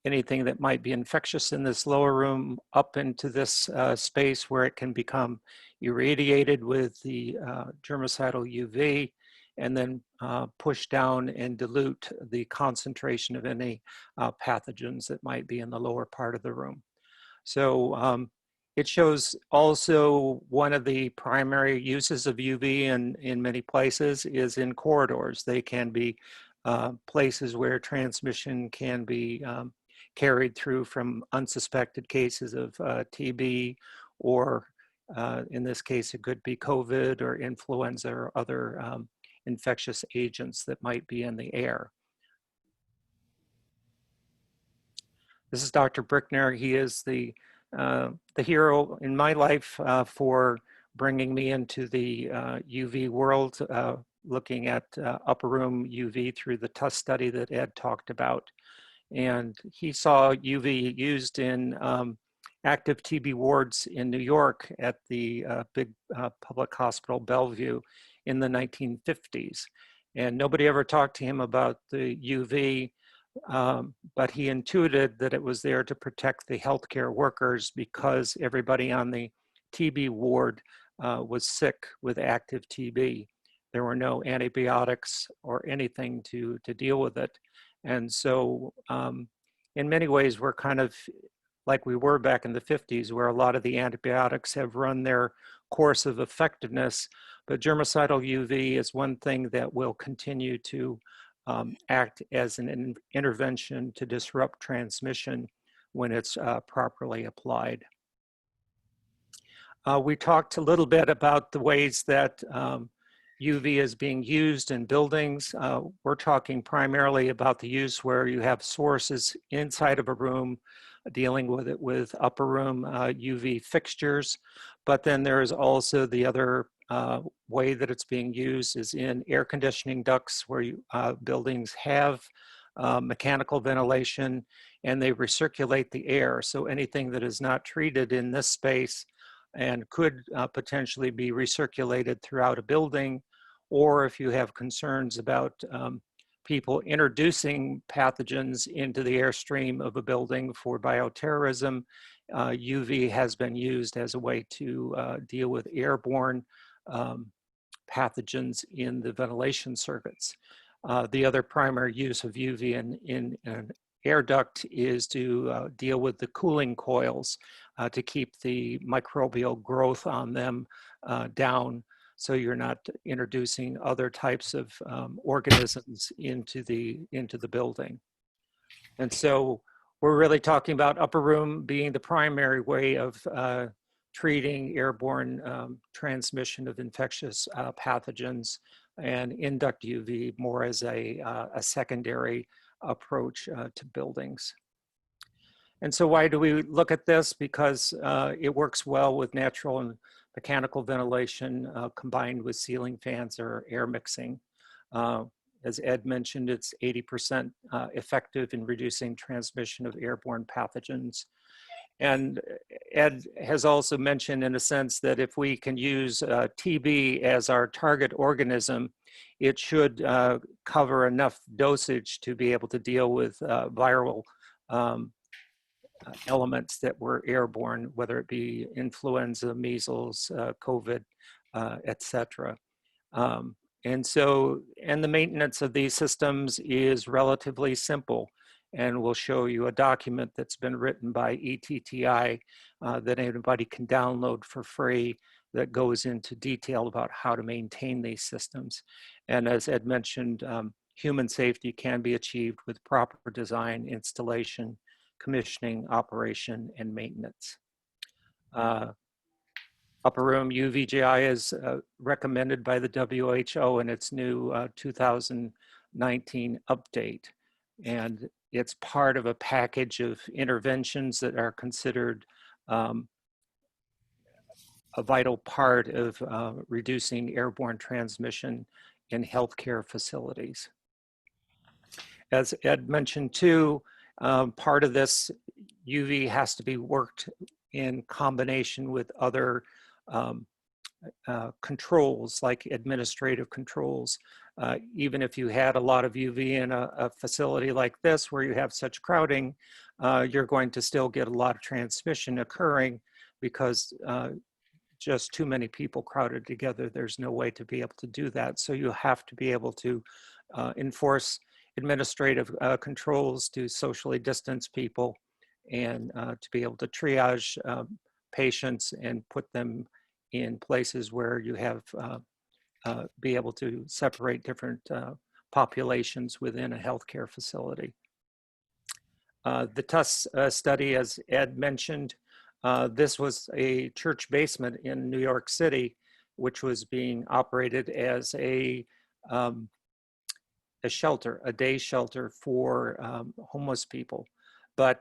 anything that might be infectious in this lower room up into this space where it can become irradiated with the germicidal UV, and then push down and dilute the concentration of any pathogens that might be in the lower part of the room. So it shows also one of the primary uses of UV in many places is in corridors. They can be places where transmission can be carried through from unsuspected cases of TB, or in this case, it could be COVID or influenza or other infectious agents that might be in the air. This is Dr. Brickner. He is the hero in my life for bringing me into the UV world, looking at upper room UV through the TUS study that Ed talked about. And he saw UV used in active TB wards in New York at the big public hospital Bellevue in the 1950s. And nobody ever talked to him about the UV, but he intuited that it was there to protect the healthcare workers because everybody on the TB ward was sick with active TB. There were no antibiotics or anything to deal with it. And so in many ways, we're kind of like we were back in the 50s, where a lot of the antibiotics have run their course of effectiveness, but germicidal UV is one thing that will continue to act as an intervention to disrupt transmission when it's properly applied. We talked a little bit about the ways that UV is being used in buildings. We're talking primarily about the use where you have sources inside of a room, dealing with it with upper room UV fixtures. But then there is also the other way that it's being used is in air conditioning ducts where buildings have mechanical ventilation and they recirculate the air. So anything that is not treated in this space and could potentially be recirculated throughout a building, or if you have concerns about people introducing pathogens into the airstream of a building for bioterrorism, UV has been used as a way to deal with airborne pathogens in the ventilation circuits. The other primary use of UV in an air duct is to deal with the cooling coils to keep the microbial growth on them down, so you're not introducing other types of organisms into the building. And so we're really talking about upper room being the primary way of treating airborne transmission of infectious pathogens, and induct UV more as a secondary approach to buildings. And so why do we look at this? Because it works well with natural and mechanical ventilation combined with ceiling fans or air mixing. As Ed mentioned, it's 80% effective in reducing transmission of airborne pathogens. And Ed has also mentioned, in a sense, that if we can use TB as our target organism, it should cover enough dosage to be able to deal with viral elements that were airborne, whether it be influenza, measles, COVID, etc. And the maintenance of these systems is relatively simple. And we'll show you a document that's been written by ETTI that anybody can download for free that goes into detail about how to maintain these systems. And as Ed mentioned, human safety can be achieved with proper design, installation, commissioning, operation, and maintenance. Upper room UVGI is recommended by the WHO in its new 2019 update. And it's part of a package of interventions that are considered a vital part of reducing airborne transmission in healthcare facilities. As Ed mentioned too, part of this UV has to be worked in combination with other controls, like administrative controls. Even if you had a lot of UV in a facility like this where you have such crowding, you're going to still get a lot of transmission occurring because just too many people crowded together, there's no way to be able to do that. So you have to be able to enforce administrative controls to socially distance people and to be able to triage patients and put them in places where you have be able to separate different populations within a healthcare facility. The TUS study, as Ed mentioned, this was a church basement in New York City, which was being operated as a shelter, a day shelter for homeless people. But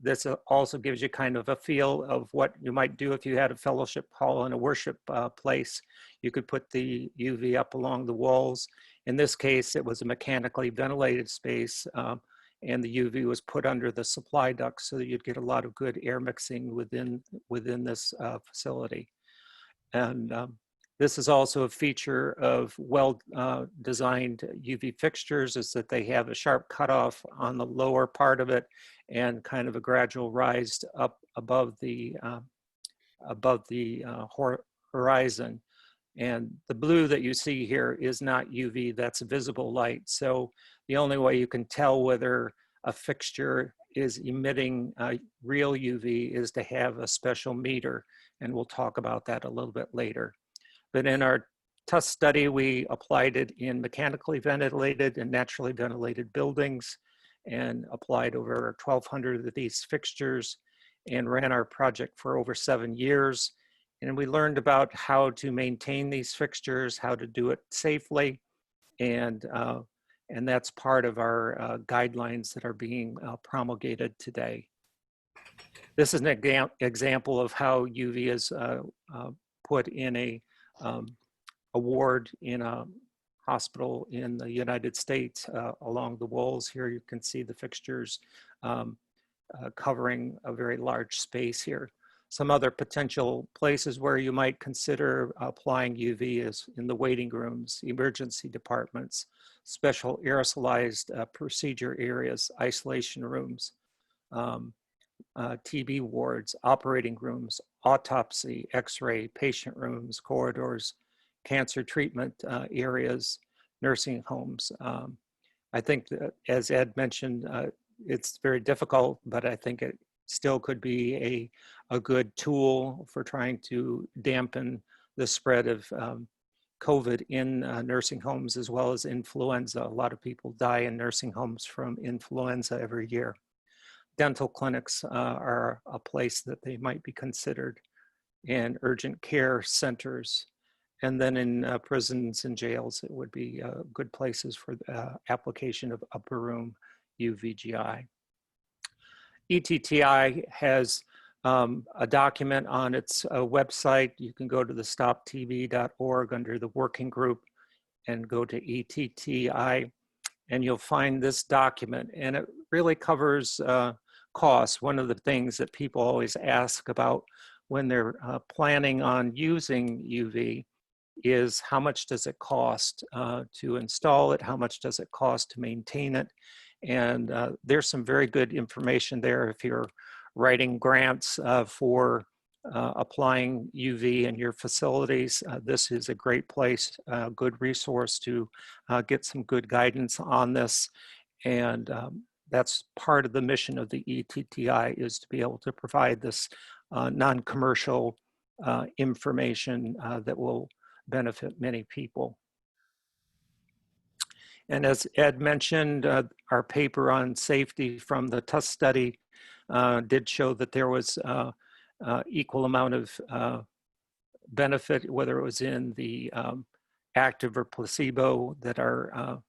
this also gives you kind of a feel of what you might do if you had a fellowship hall and a worship place. You could put the UV up along the walls. In this case, it was a mechanically ventilated space, and the UV was put under the supply ducts so that you'd get a lot of good air mixing within this facility. And this is also a feature of well-designed UV fixtures, is that they have a sharp cutoff on the lower part of it and kind of a gradual rise up above the horizon. And the blue that you see here is not UV, that's visible light. So the only way you can tell whether a fixture is emitting real UV is to have a special meter, and we'll talk about that a little bit later. But in our TUS study, we applied it in mechanically ventilated and naturally ventilated buildings and applied over 1,200 of these fixtures and ran our project for over 7 years. And we learned about how to maintain these fixtures, how to do it safely, and that's part of our guidelines that are being promulgated today. This is an example of how UV is put in a ward in a hospital in the United States. Along the walls here, you can see the fixtures covering a very large space here. Some other potential places where you might consider applying UV is in the waiting rooms, emergency departments, special aerosolized procedure areas, isolation rooms, TB wards, operating rooms, autopsy, X-ray, patient rooms, corridors, cancer treatment areas, nursing homes. I think that, as Ed mentioned, it's very difficult, but I think it still could be a good tool for trying to dampen the spread of COVID in nursing homes as well as influenza. A lot of people die in nursing homes from influenza every year. Dental clinics are a place that they might be considered, and urgent care centers. And then in prisons and jails, it would be good places for the application of upper room UVGI. ETTI has a document on its website. You can go to the stoptb.org under the working group and go to ETTI and you'll find this document, and it really covers costs. One of the things that people always ask about when they're planning on using UV is how much does it cost to install it? How much does it cost to maintain it? And there's some very good information there if you're writing grants for applying UV in your facilities. This is a great place, a good resource to get some good guidance on this. And that's part of the mission of the ETTI, is to be able to provide this non-commercial information that will benefit many people. And as Ed mentioned, our paper on safety from the TUS study did show that there was equal amount of benefit, whether it was in the active or placebo, that our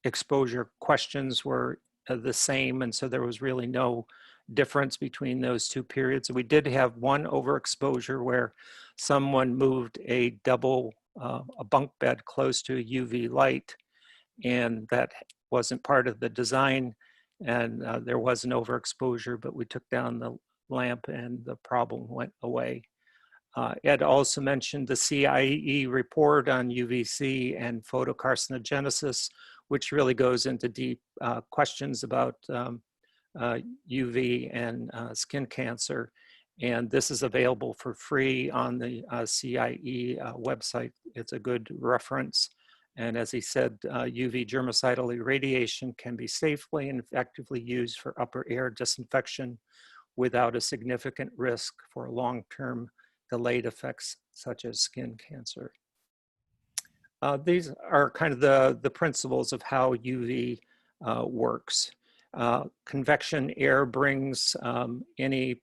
exposure questions were the same. And so there was really no difference between those two periods. We did have one overexposure where someone moved a bunk bed close to a UV light, and that wasn't part of the design, and there was an overexposure, but we took down the lamp and the problem went away. Ed also mentioned the CIE report on UVC and photocarcinogenesis, which really goes into deep questions about UV and skin cancer. And this is available for free on the CIE website. It's a good reference. And as he said, UV germicidal irradiation can be safely and effectively used for upper air disinfection without a significant risk for long-term delayed effects such as skin cancer. These are kind of the principles of how UV works. Convection air brings any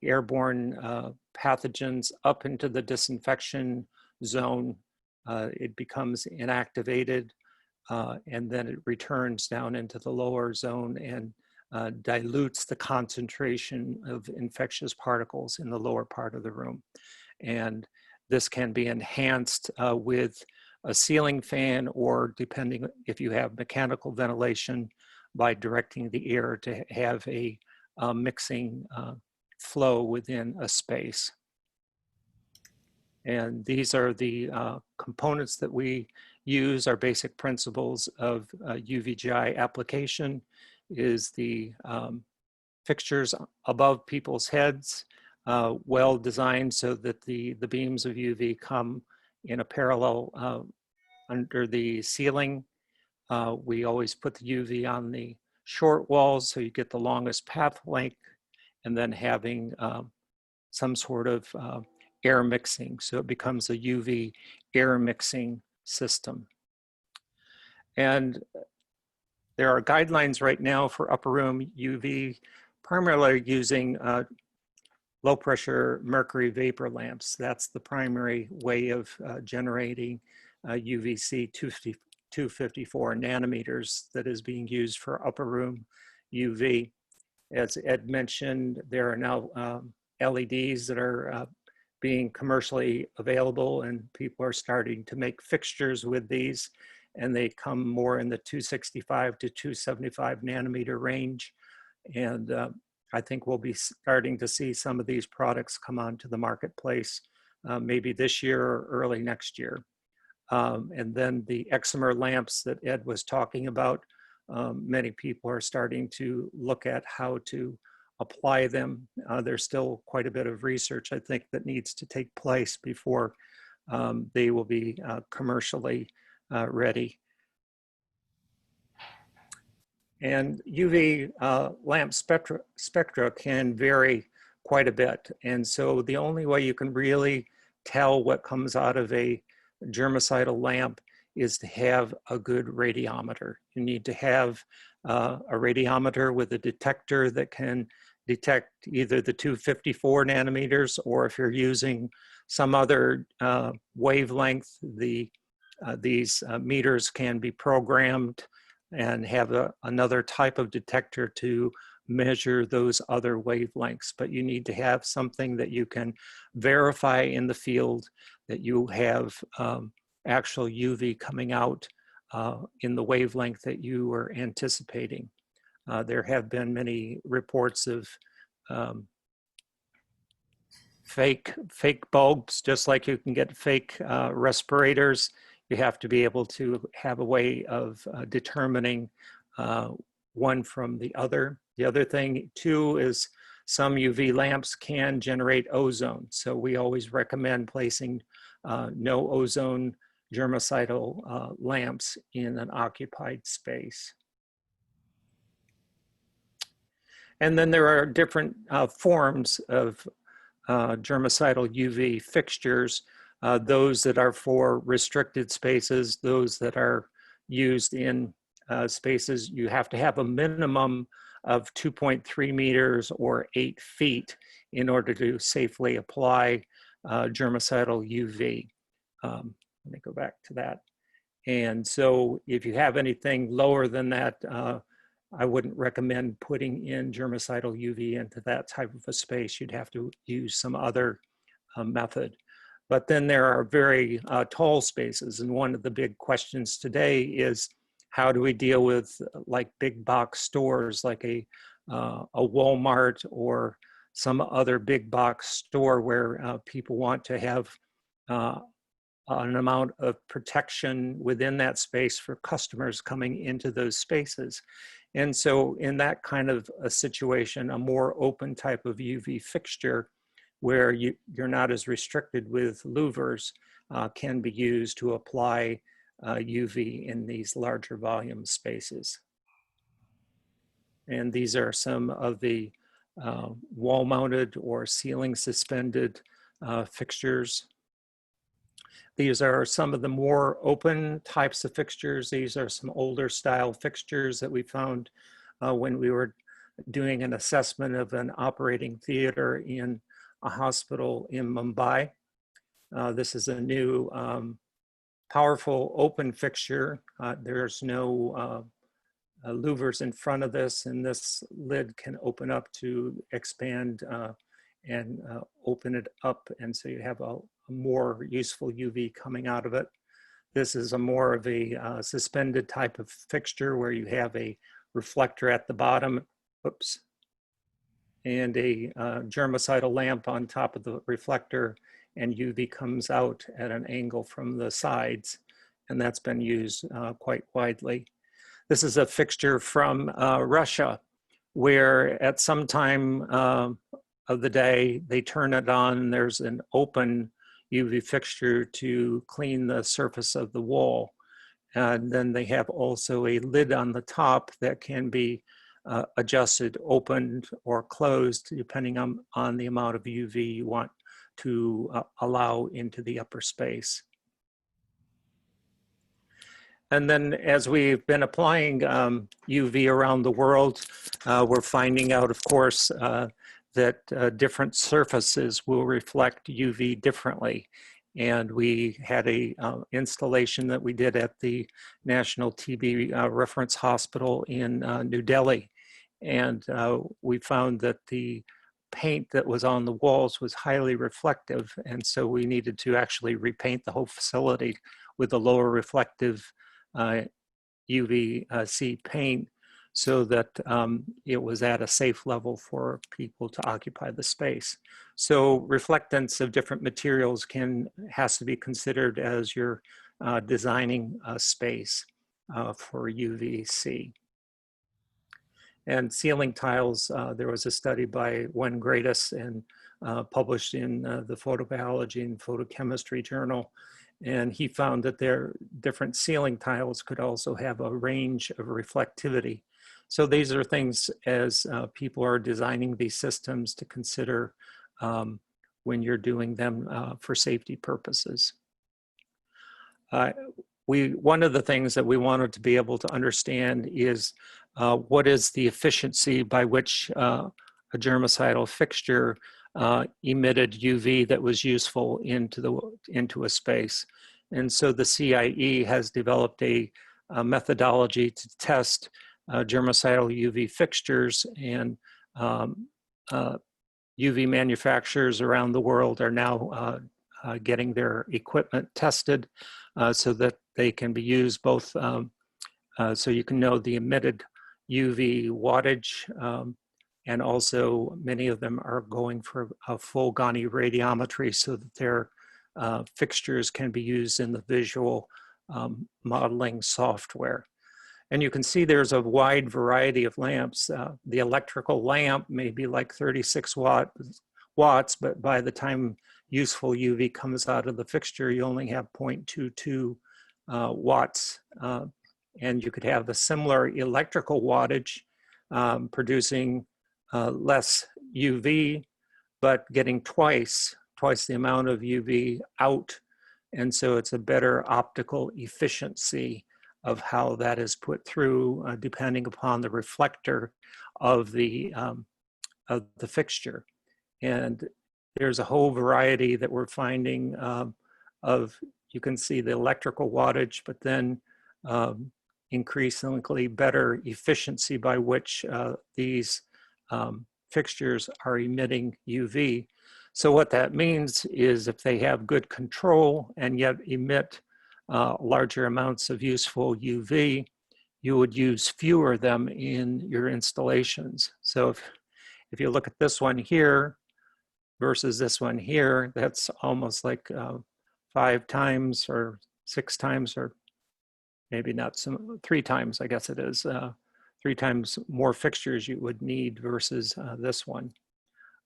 airborne pathogens up into the disinfection zone. It becomes inactivated, and then it returns down into the lower zone and dilutes the concentration of infectious particles in the lower part of the room. And this can be enhanced with a ceiling fan, or depending if you have mechanical ventilation, by directing the air to have a mixing flow within a space. And these are the components that we use. Our basic principles of UVGI application is the fixtures above people's heads, well designed so that the beams of UV come in a parallel under the ceiling. We always put the UV on the short walls so you get the longest path length, and then having some sort of air mixing, so it becomes a UV air mixing system. And there are guidelines right now for upper room UV, primarily using low pressure mercury vapor lamps. That's the primary way of generating UVC 254 nanometers that is being used for upper room UV. As Ed mentioned, there are now LEDs that are being commercially available, and people are starting to make fixtures with these, and they come more in the 265 to 275 nanometer range. And I think we'll be starting to see some of these products come onto the marketplace maybe this year or early next year. And then the excimer lamps that Ed was talking about, many people are starting to look at how to apply them. There's still quite a bit of research, I think, that needs to take place before they will be commercially ready. And UV lamp spectra can vary quite a bit. And so the only way you can really tell what comes out of a germicidal lamp is to have a good radiometer. You need to have a radiometer with a detector that can detect either the 254 nanometers, or if you're using some other wavelength, these meters can be programmed and have another type of detector to measure those other wavelengths. But you need to have something that you can verify in the field that you have actual UV coming out in the wavelength that you were anticipating. There have been many reports of fake bulbs, just like you can get fake respirators. You have to be able to have a way of determining one from the other. The other thing too is some UV lamps can generate ozone. So we always recommend placing no ozone germicidal lamps in an occupied space. And then there are different forms of germicidal UV fixtures, those that are for restricted spaces, those that are used in spaces. You have to have a minimum of 2.3 meters or 8 feet in order to safely apply germicidal UV. Let me go back to that. And so if you have anything lower than that, I wouldn't recommend putting in germicidal UV into that type of a space. You'd have to use some other method. But then there are very tall spaces. And one of the big questions today is, how do we deal with like big box stores like a Walmart or some other big box store where people want to have an amount of protection within that space for customers coming into those spaces. And so in that kind of a situation, a more open type of UV fixture where you're not as restricted with louvers can be used to apply UV in these larger volume spaces. And these are some of the wall-mounted or ceiling suspended fixtures. These are some of the more open types of fixtures. These are some older style fixtures that we found when we were doing an assessment of an operating theater in a hospital in Mumbai. This is a new powerful open fixture. There's no louvers in front of this, and this lid can open up to expand and open it up, and so you have a more useful UV coming out of it. This is a more of a suspended type of fixture where you have a reflector at the bottom, oops, and a germicidal lamp on top of the reflector, and UV comes out at an angle from the sides, and that's been used quite widely. This is a fixture from Russia, where at some time of the day, they turn it on, and there's an open UV fixture to clean the surface of the wall. And then they have also a lid on the top that can be adjusted, opened, or closed, depending on the amount of UV you want to allow into the upper space. And then as we've been applying UV around the world, we're finding out, of course, that different surfaces will reflect UV differently. And we had a installation that we did at the National TB Reference Hospital in New Delhi. And we found that the paint that was on the walls was highly reflective. And so we needed to actually repaint the whole facility with a lower reflective UVC paint, so that it was at a safe level for people to occupy the space. So reflectance of different materials has to be considered as you're designing a space for UVC. And ceiling tiles, there was a study by Wen Gradis and published in the Photobiology and Photochemistry Journal. And he found that their different ceiling tiles could also have a range of reflectivity. So these are things as people are designing these systems to consider when you're doing them for safety purposes. One of the things that we wanted to be able to understand is what is the efficiency by which a germicidal fixture emitted UV that was useful into a space. And so the CIE has developed a methodology to test germicidal UV fixtures, and UV manufacturers around the world are now getting their equipment tested so that they can be used both so you can know the emitted UV wattage, and also many of them are going for a full Gani radiometry so that their fixtures can be used in the visual modeling software. And you can see there's a wide variety of lamps. The electrical lamp may be like 36 watts, but by the time useful UV comes out of the fixture, you only have 0.22 watts. And you could have the similar electrical wattage producing less UV, but getting twice the amount of UV out. And so it's a better optical efficiency of how that is put through, depending upon the reflector of the fixture. And there's a whole variety that we're finding of, you can see the electrical wattage, but then increasingly better efficiency by which these fixtures are emitting UV. So what that means is if they have good control and yet emit larger amounts of useful UV, you would use fewer of them in your installations. So if you look at this one here versus this one here, that's almost like 5 times or 6 times, or maybe not, 3 times, I guess it is, 3 times more fixtures you would need versus this one.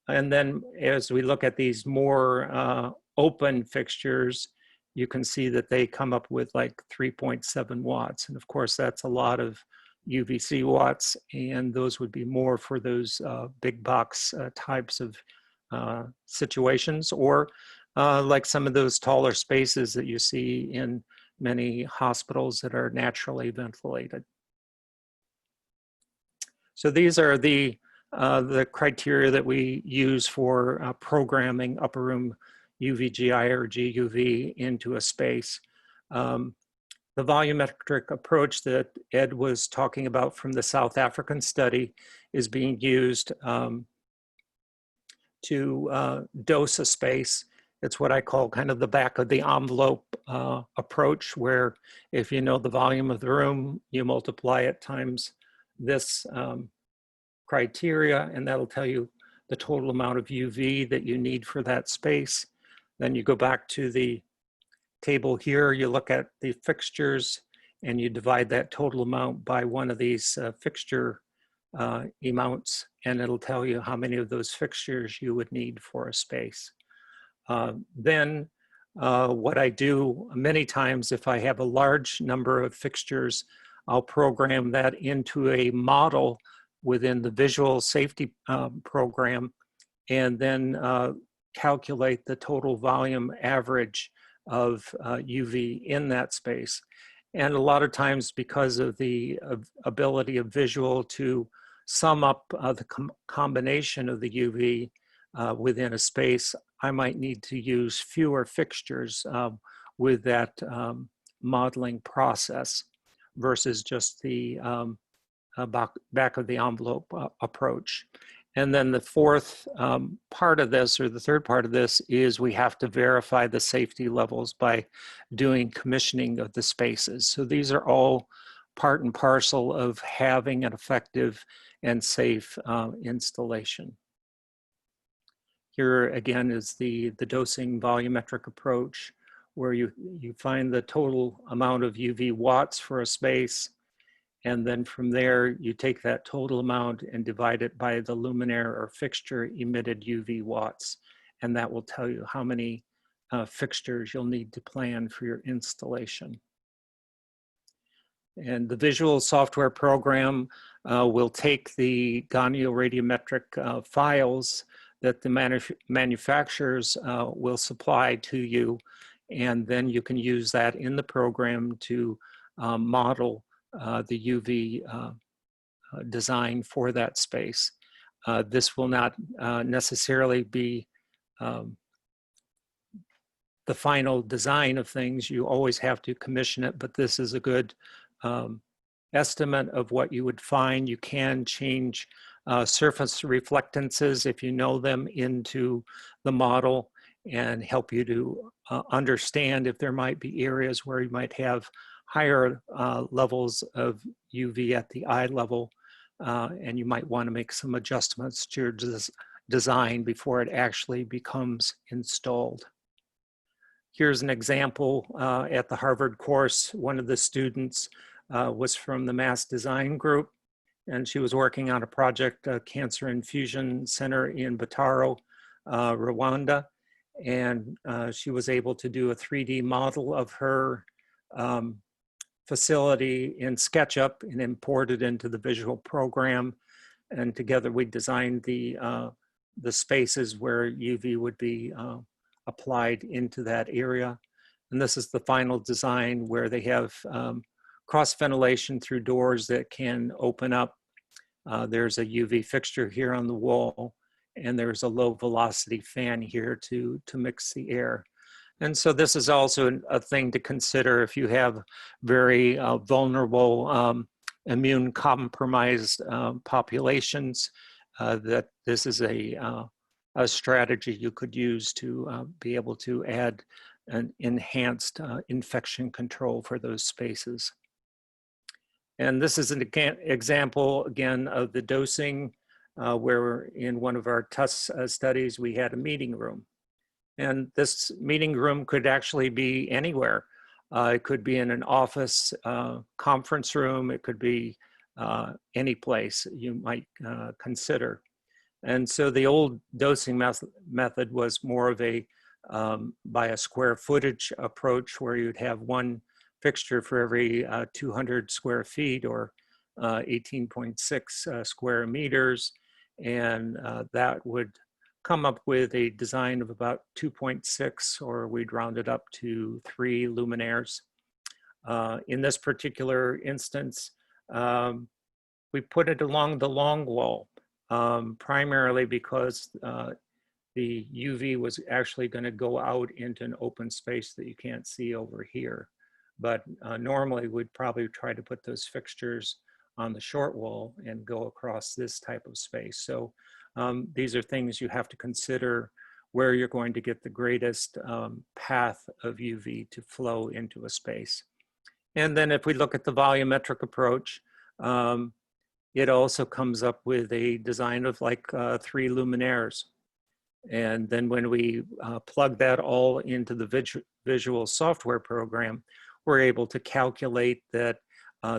And then as we look at these more open fixtures, you can see that they come up with like 3.7 watts. And of course, that's a lot of UVC watts, and those would be more for those big box types of situations, or like some of those taller spaces that you see in many hospitals that are naturally ventilated. So these are the criteria that we use for programming upper room UVGI or GUV into a space. The volumetric approach that Ed was talking about from the South African study is being used to dose a space. It's what I call kind of the back of the envelope approach, where if you know the volume of the room, you multiply it times this criteria, and that'll tell you the total amount of UV that you need for that space. Then you go back to the table here, you look at the fixtures, and you divide that total amount by one of these fixture amounts, and it'll tell you how many of those fixtures you would need for a space. Then what I do many times, if I have a large number of fixtures, I'll program that into a model within the visual safety program, and then calculate the total volume average of UV in that space. And a lot of times, because of the ability of visual to sum up the combination of the UV within a space, I might need to use fewer fixtures with that modeling process versus just the back of the envelope approach. And then the fourth part of this, or the third part of this, is we have to verify the safety levels by doing commissioning of the spaces. So these are all part and parcel of having an effective and safe installation. Here again is the dosing volumetric approach, where you find the total amount of UV watts for a space, and then from there you take that total amount and divide it by the luminaire or fixture emitted UV watts, and that will tell you how many fixtures you'll need to plan for your installation. And the visual software program will take the gonioradiometric files that the manufacturers will supply to you, and then you can use that in the program to model the UV design for that space. This will not necessarily be the final design of things. You always have to commission it, but this is a good estimate of what you would find. You can change surface reflectances if you know them into the model, and help you to understand if there might be areas where you might have higher levels of UV at the eye level, and you might want to make some adjustments to your design before it actually becomes installed. Here's an example at the Harvard course. One of the students was from the mass design group, and she was working on a project, Cancer Infusion Center in Butaro, Rwanda. And she was able to do a 3D model of her facility in SketchUp and import it into the visual program. And together we designed the spaces where UV would be applied into that area. And this is the final design where they have cross ventilation through doors that can open up. There's a UV fixture here on the wall, and there's a low velocity fan here to mix the air. And so this is also a thing to consider if you have very vulnerable immune compromised populations, that this is a strategy you could use to be able to add an enhanced infection control for those spaces. And this is an example, again, of the dosing where in one of our TUS studies, we had a meeting room. And this meeting room could actually be anywhere. It could be in an office, conference room. It could be any place you might consider. And so the old dosing method was more of a by a square footage approach, where you'd have one fixture for every 200 square feet, or 18.6 square meters. And that would come up with a design of about 2.6, or we'd round it up to 3 luminaires. In this particular instance, we put it along the long wall, primarily because the UV was actually going to go out into an open space that you can't see over here. But normally we'd probably try to put those fixtures on the short wall and go across this type of space. So these are things you have to consider where you're going to get the greatest path of UV to flow into a space. And then if we look at the volumetric approach, it also comes up with a design of like 3 luminaires. And then when we plug that all into the visual software program, we're able to calculate that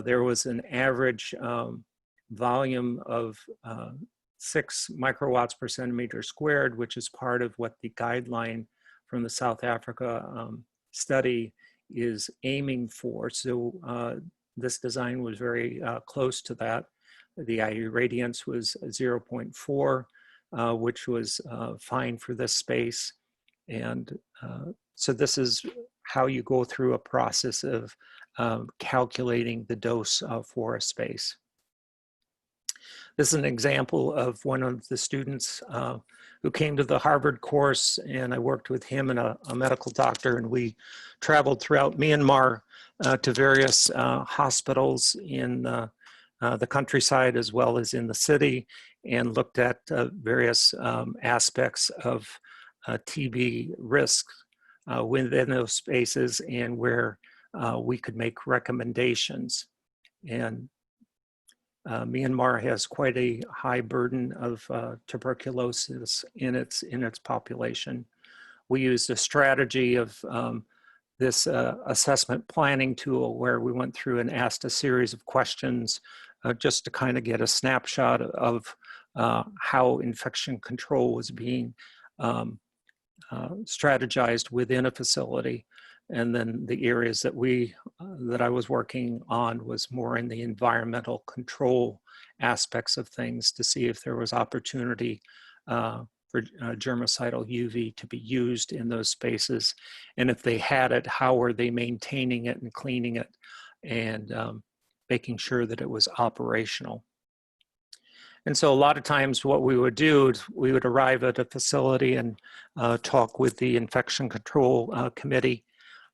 there was an average volume of 6 microwatts per centimeter squared, which is part of what the guideline from the South Africa study is aiming for. So this design was very close to that. The IU radiance was 0.4, which was fine for this space. And so this is how you go through a process of calculating the dose for a space. This is an example of one of the students who came to the Harvard course, and I worked with him and a medical doctor, and we traveled throughout Myanmar to various hospitals in the countryside as well as in the city, and looked at various aspects of TB risk within those spaces, and where we could make recommendations. And Myanmar has quite a high burden of tuberculosis in its population. We used a strategy of this assessment planning tool, where we went through and asked a series of questions just to kind of get a snapshot of how infection control was being strategized within a facility. And then the areas that I was working on was more in the environmental control aspects of things, to see if there was opportunity for germicidal UV to be used in those spaces. And if they had it, how were they maintaining it and cleaning it, and making sure that it was operational. And so a lot of times what we would do is we would arrive at a facility and talk with the infection control committee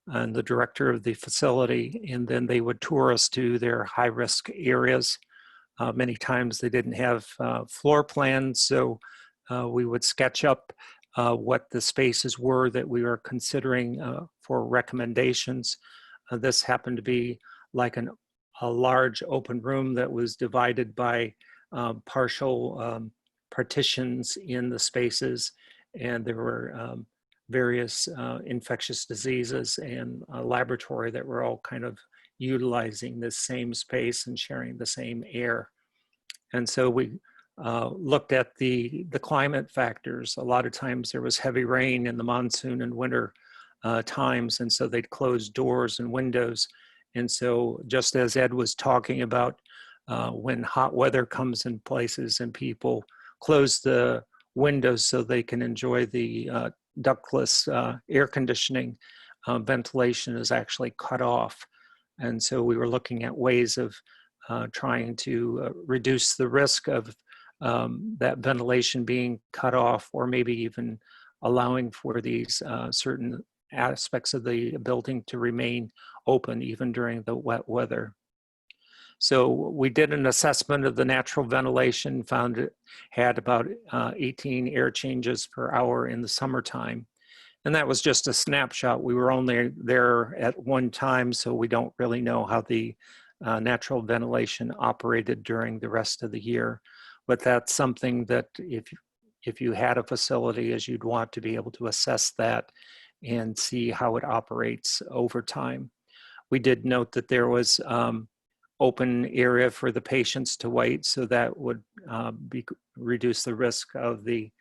and the director of the facility, and then they would tour us to their high-risk areas. Many times they didn't have floor plans, so we would sketch up what the spaces were that we were considering for recommendations. This happened to be like a large open room that was divided by partial partitions in the spaces, and there were various infectious diseases and a laboratory that were all kind of utilizing this same space and sharing the same air. And so we looked at the climate factors. A lot of times there was heavy rain in the monsoon and winter times, and so they'd close doors and windows. And so just as Ed was talking about, when hot weather comes in places and people close the windows so they can enjoy the ductless air conditioning, ventilation is actually cut off. And so we were looking at ways of trying to reduce the risk of that ventilation being cut off, or maybe even allowing for these certain aspects of the building to remain open even during the wet weather. So we did an assessment of the natural ventilation, found it had about 18 air changes per hour in the summertime. And that was just a snapshot. We were only there at one time, so we don't really know how the natural ventilation operated during the rest of the year. But that's something that if you had a facility, as you'd want to be able to assess that and see how it operates over time. We did note that there was open area for the patients to wait, so that would reduce the risk of the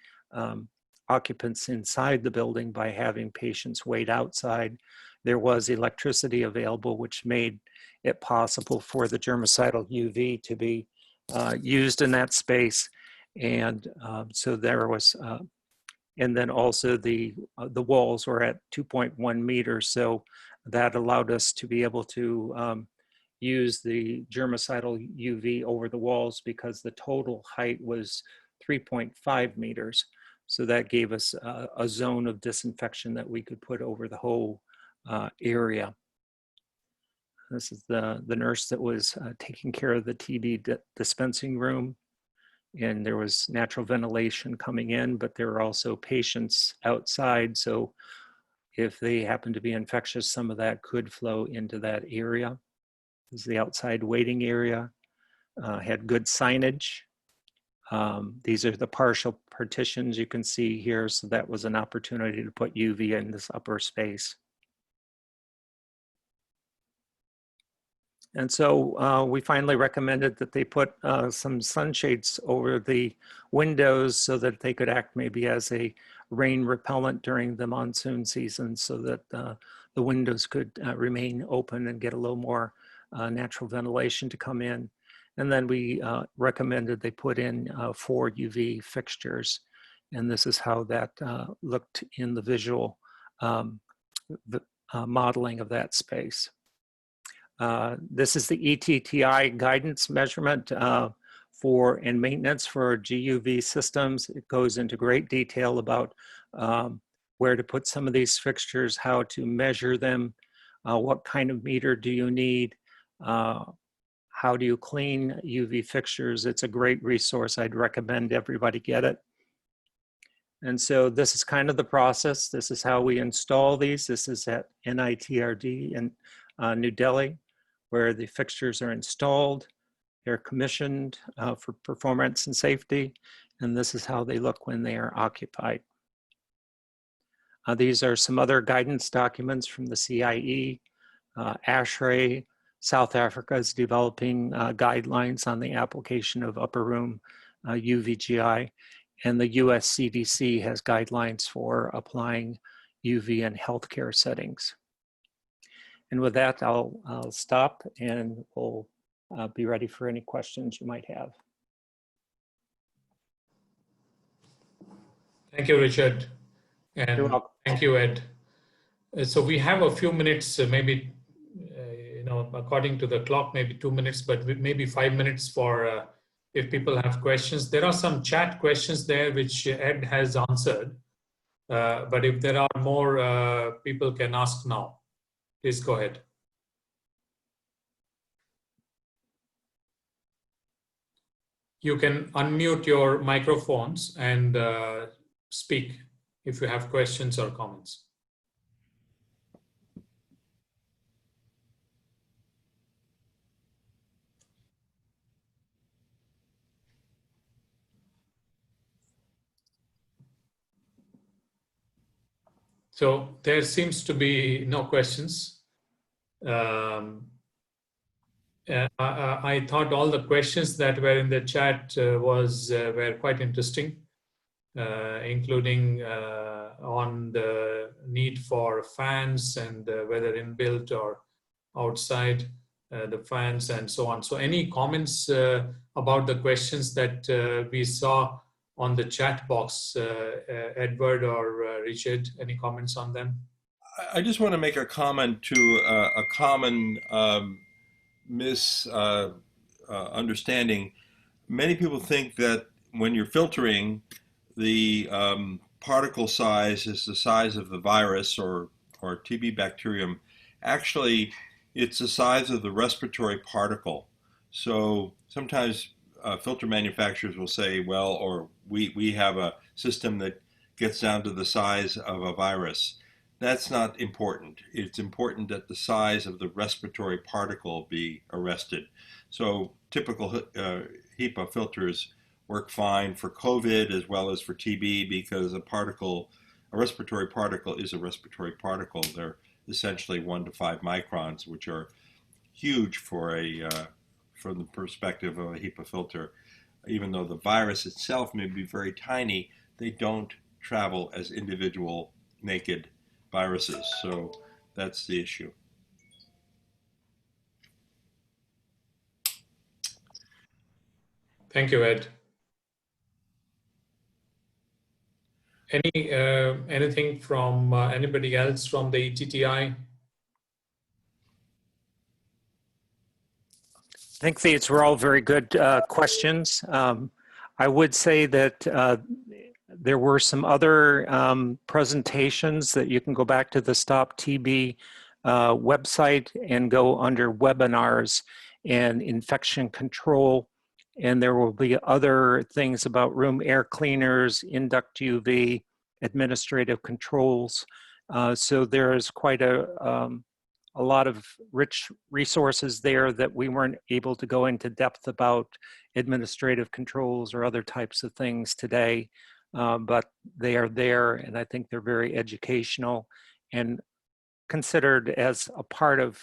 occupants inside the building by having patients wait outside. There was electricity available, which made it possible for the germicidal UV to be used in that space. And so there was, and then also the walls were at 2.1 meters. So that allowed us to be able to use the germicidal UV over the walls, because the total height was 3.5 meters. So that gave us a zone of disinfection that we could put over the whole area. This is the nurse that was taking care of the TB dispensing room. And there was natural ventilation coming in, but there were also patients outside. So if they happen to be infectious, some of that could flow into that area. This is the outside waiting area. Had good signage. These are the partial partitions you can see here. So that was an opportunity to put UV in this upper space. And so we finally recommended that they put some sunshades over the windows so that they could act maybe as a rain repellent during the monsoon season, so that the windows could remain open and get a little more natural ventilation to come in. And then we recommended they put in 4 UV fixtures. And this is how that looked in the visual modeling of that space. This is the ETTI guidance measurement for and maintenance for GUV systems. It goes into great detail about where to put some of these fixtures, how to measure them, what kind of meter do you need, how do you clean UV fixtures. It's a great resource. I'd recommend everybody get it. And so this is kind of the process. This is how we install these. This is at NITRD in New Delhi, where the fixtures are installed. They're commissioned for performance and safety, and this is how they look when they are occupied. These are some other guidance documents from the CIE. ASHRAE, South Africa is developing guidelines on the application of upper room UVGI, and the US CDC has guidelines for applying UV in healthcare settings. And with that, I'll stop and we'll be ready for any questions you might have. Thank you, Richard. And You're welcome. thank you, Ed. So we have a few minutes, maybe, according to the clock, maybe 2 minutes, but maybe 5 minutes for if people have questions. There are some chat questions there which Ed has answered, but if there are more, people can ask now. Please go ahead. You can unmute your microphones and speak if you have questions or comments. So there seems to be no questions. I thought all the questions that were in the chat were quite interesting, including on the need for fans and whether inbuilt or outside the fans and so on. So any comments about the questions that we saw on the chat box, Edward or Richard, any comments on them? I just want to make a comment to a common misunderstanding. Many people think that when you're filtering, the particle size is the size of the virus or TB bacterium. Actually, it's the size of the respiratory particle. So sometimes filter manufacturers will say, well, or we have a system that gets down to the size of a virus. That's not important. It's important that the size of the respiratory particle be arrested. So typical HEPA filters work fine for COVID as well as for TB because a respiratory particle is a respiratory particle. They're essentially 1 to 5 microns, which are huge for from the perspective of a HEPA filter. Even though the virus itself may be very tiny, they don't travel as individual naked viruses. So that's the issue. Thank you, Ed. Anything from anybody else from the ETTI? I think these were all very good questions. I would say that there were some other presentations that you can go back to the Stop TB website and go under webinars and infection control. And there will be other things about room air cleaners, induct UV, administrative controls. So there is quite a lot of rich resources there that we weren't able to go into depth about administrative controls or other types of things today. But they are there, and I think they're very educational and considered as a part of,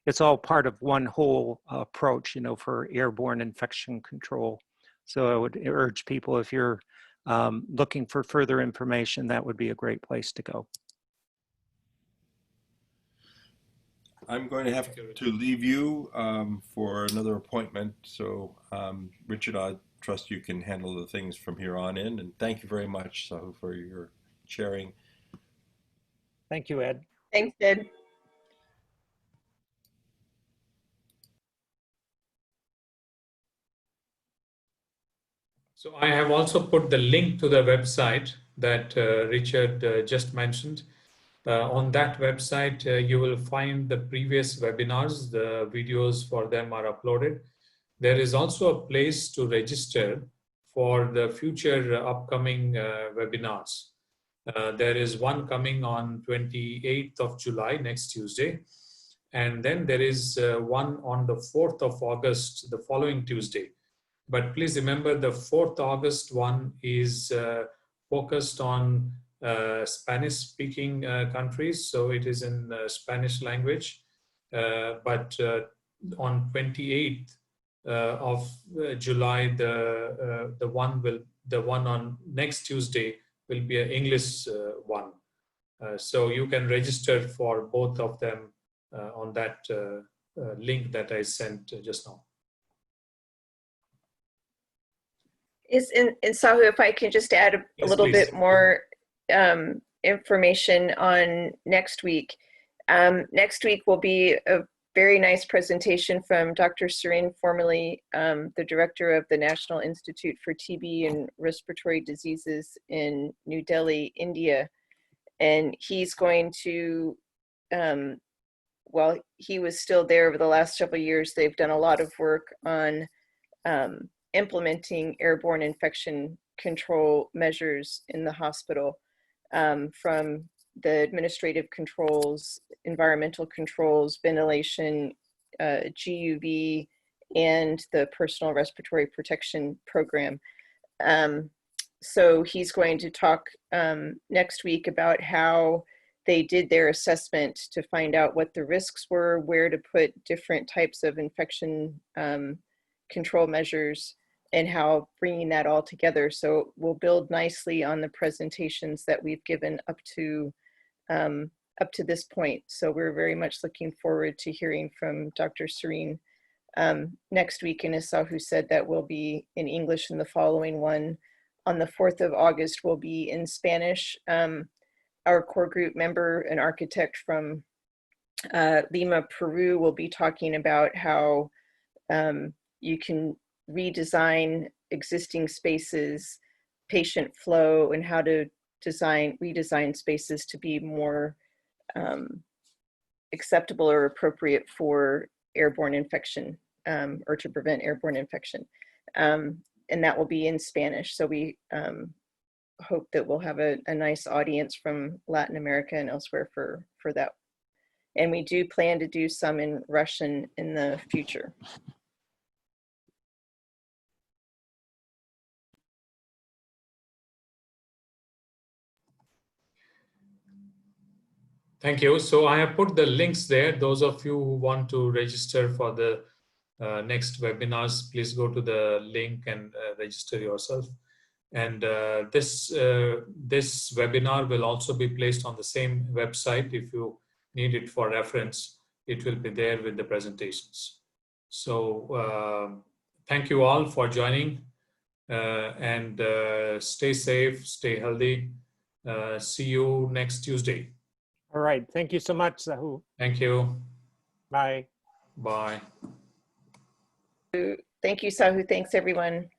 it's all part of one whole approach, for airborne infection control. So I would urge people, if you're looking for further information, that would be a great place to go. I'm going to have to leave you for another appointment. So Richard, I trust you can handle the things from here on in. And thank you very much, Sahu, for your sharing. Thank you, Ed. Thanks, Ed. So I have also put the link to the website that Richard just mentioned. On that website, you will find the previous webinars. The videos for them are uploaded. There is also a place to register for the future upcoming webinars. There is one coming on 28th of July, next Tuesday. And then there is one on the 4th of August, the following Tuesday. But please remember, the 4th August one is focused on Spanish-speaking countries, so it is in Spanish language. But on 28th of July, the one on next Tuesday will be an English one. So you can register for both of them on that link that I sent just now. And Sahu, if I can just add a Yes, little please. bit more information on next week. Next week will be a very nice presentation from Dr. Surin, formerly the director of the National Institute for TB and Respiratory Diseases in New Delhi, India. And he's going to, while he was still there over the last several years, they've done a lot of work on implementing airborne infection control measures in the hospital. from the administrative controls, environmental controls, ventilation, GUV, and the personal respiratory protection program. So he's going to talk next week about how they did their assessment to find out what the risks were, where to put different types of infection control measures, and how bringing that all together. So we'll build nicely on the presentations that we've given up to this point. So we're very much looking forward to hearing from Dr. Serene next week. And as Sahu said, that will be in English, and the following one on the 4th of August will be in Spanish. Our core group member, an architect from Lima, Peru, will be talking about how you can redesign existing spaces, patient flow, and how to redesign spaces to be more acceptable or appropriate for airborne infection, or to prevent airborne infection. And that will be in Spanish. So we hope that we'll have a nice audience from Latin America and elsewhere for that. And we do plan to do some in Russian in the future. Thank you. So I have put the links there. Those of you who want to register for the next webinars, please go to the link and register yourself. And this webinar will also be placed on the same website. If you need it for reference, it will be there with the presentations. So thank you all for joining, and stay safe, stay healthy. See you next Tuesday. All right. Thank you so much, Sahu. Thank you. Bye. Bye. Thank you, Sahu. Thanks, everyone.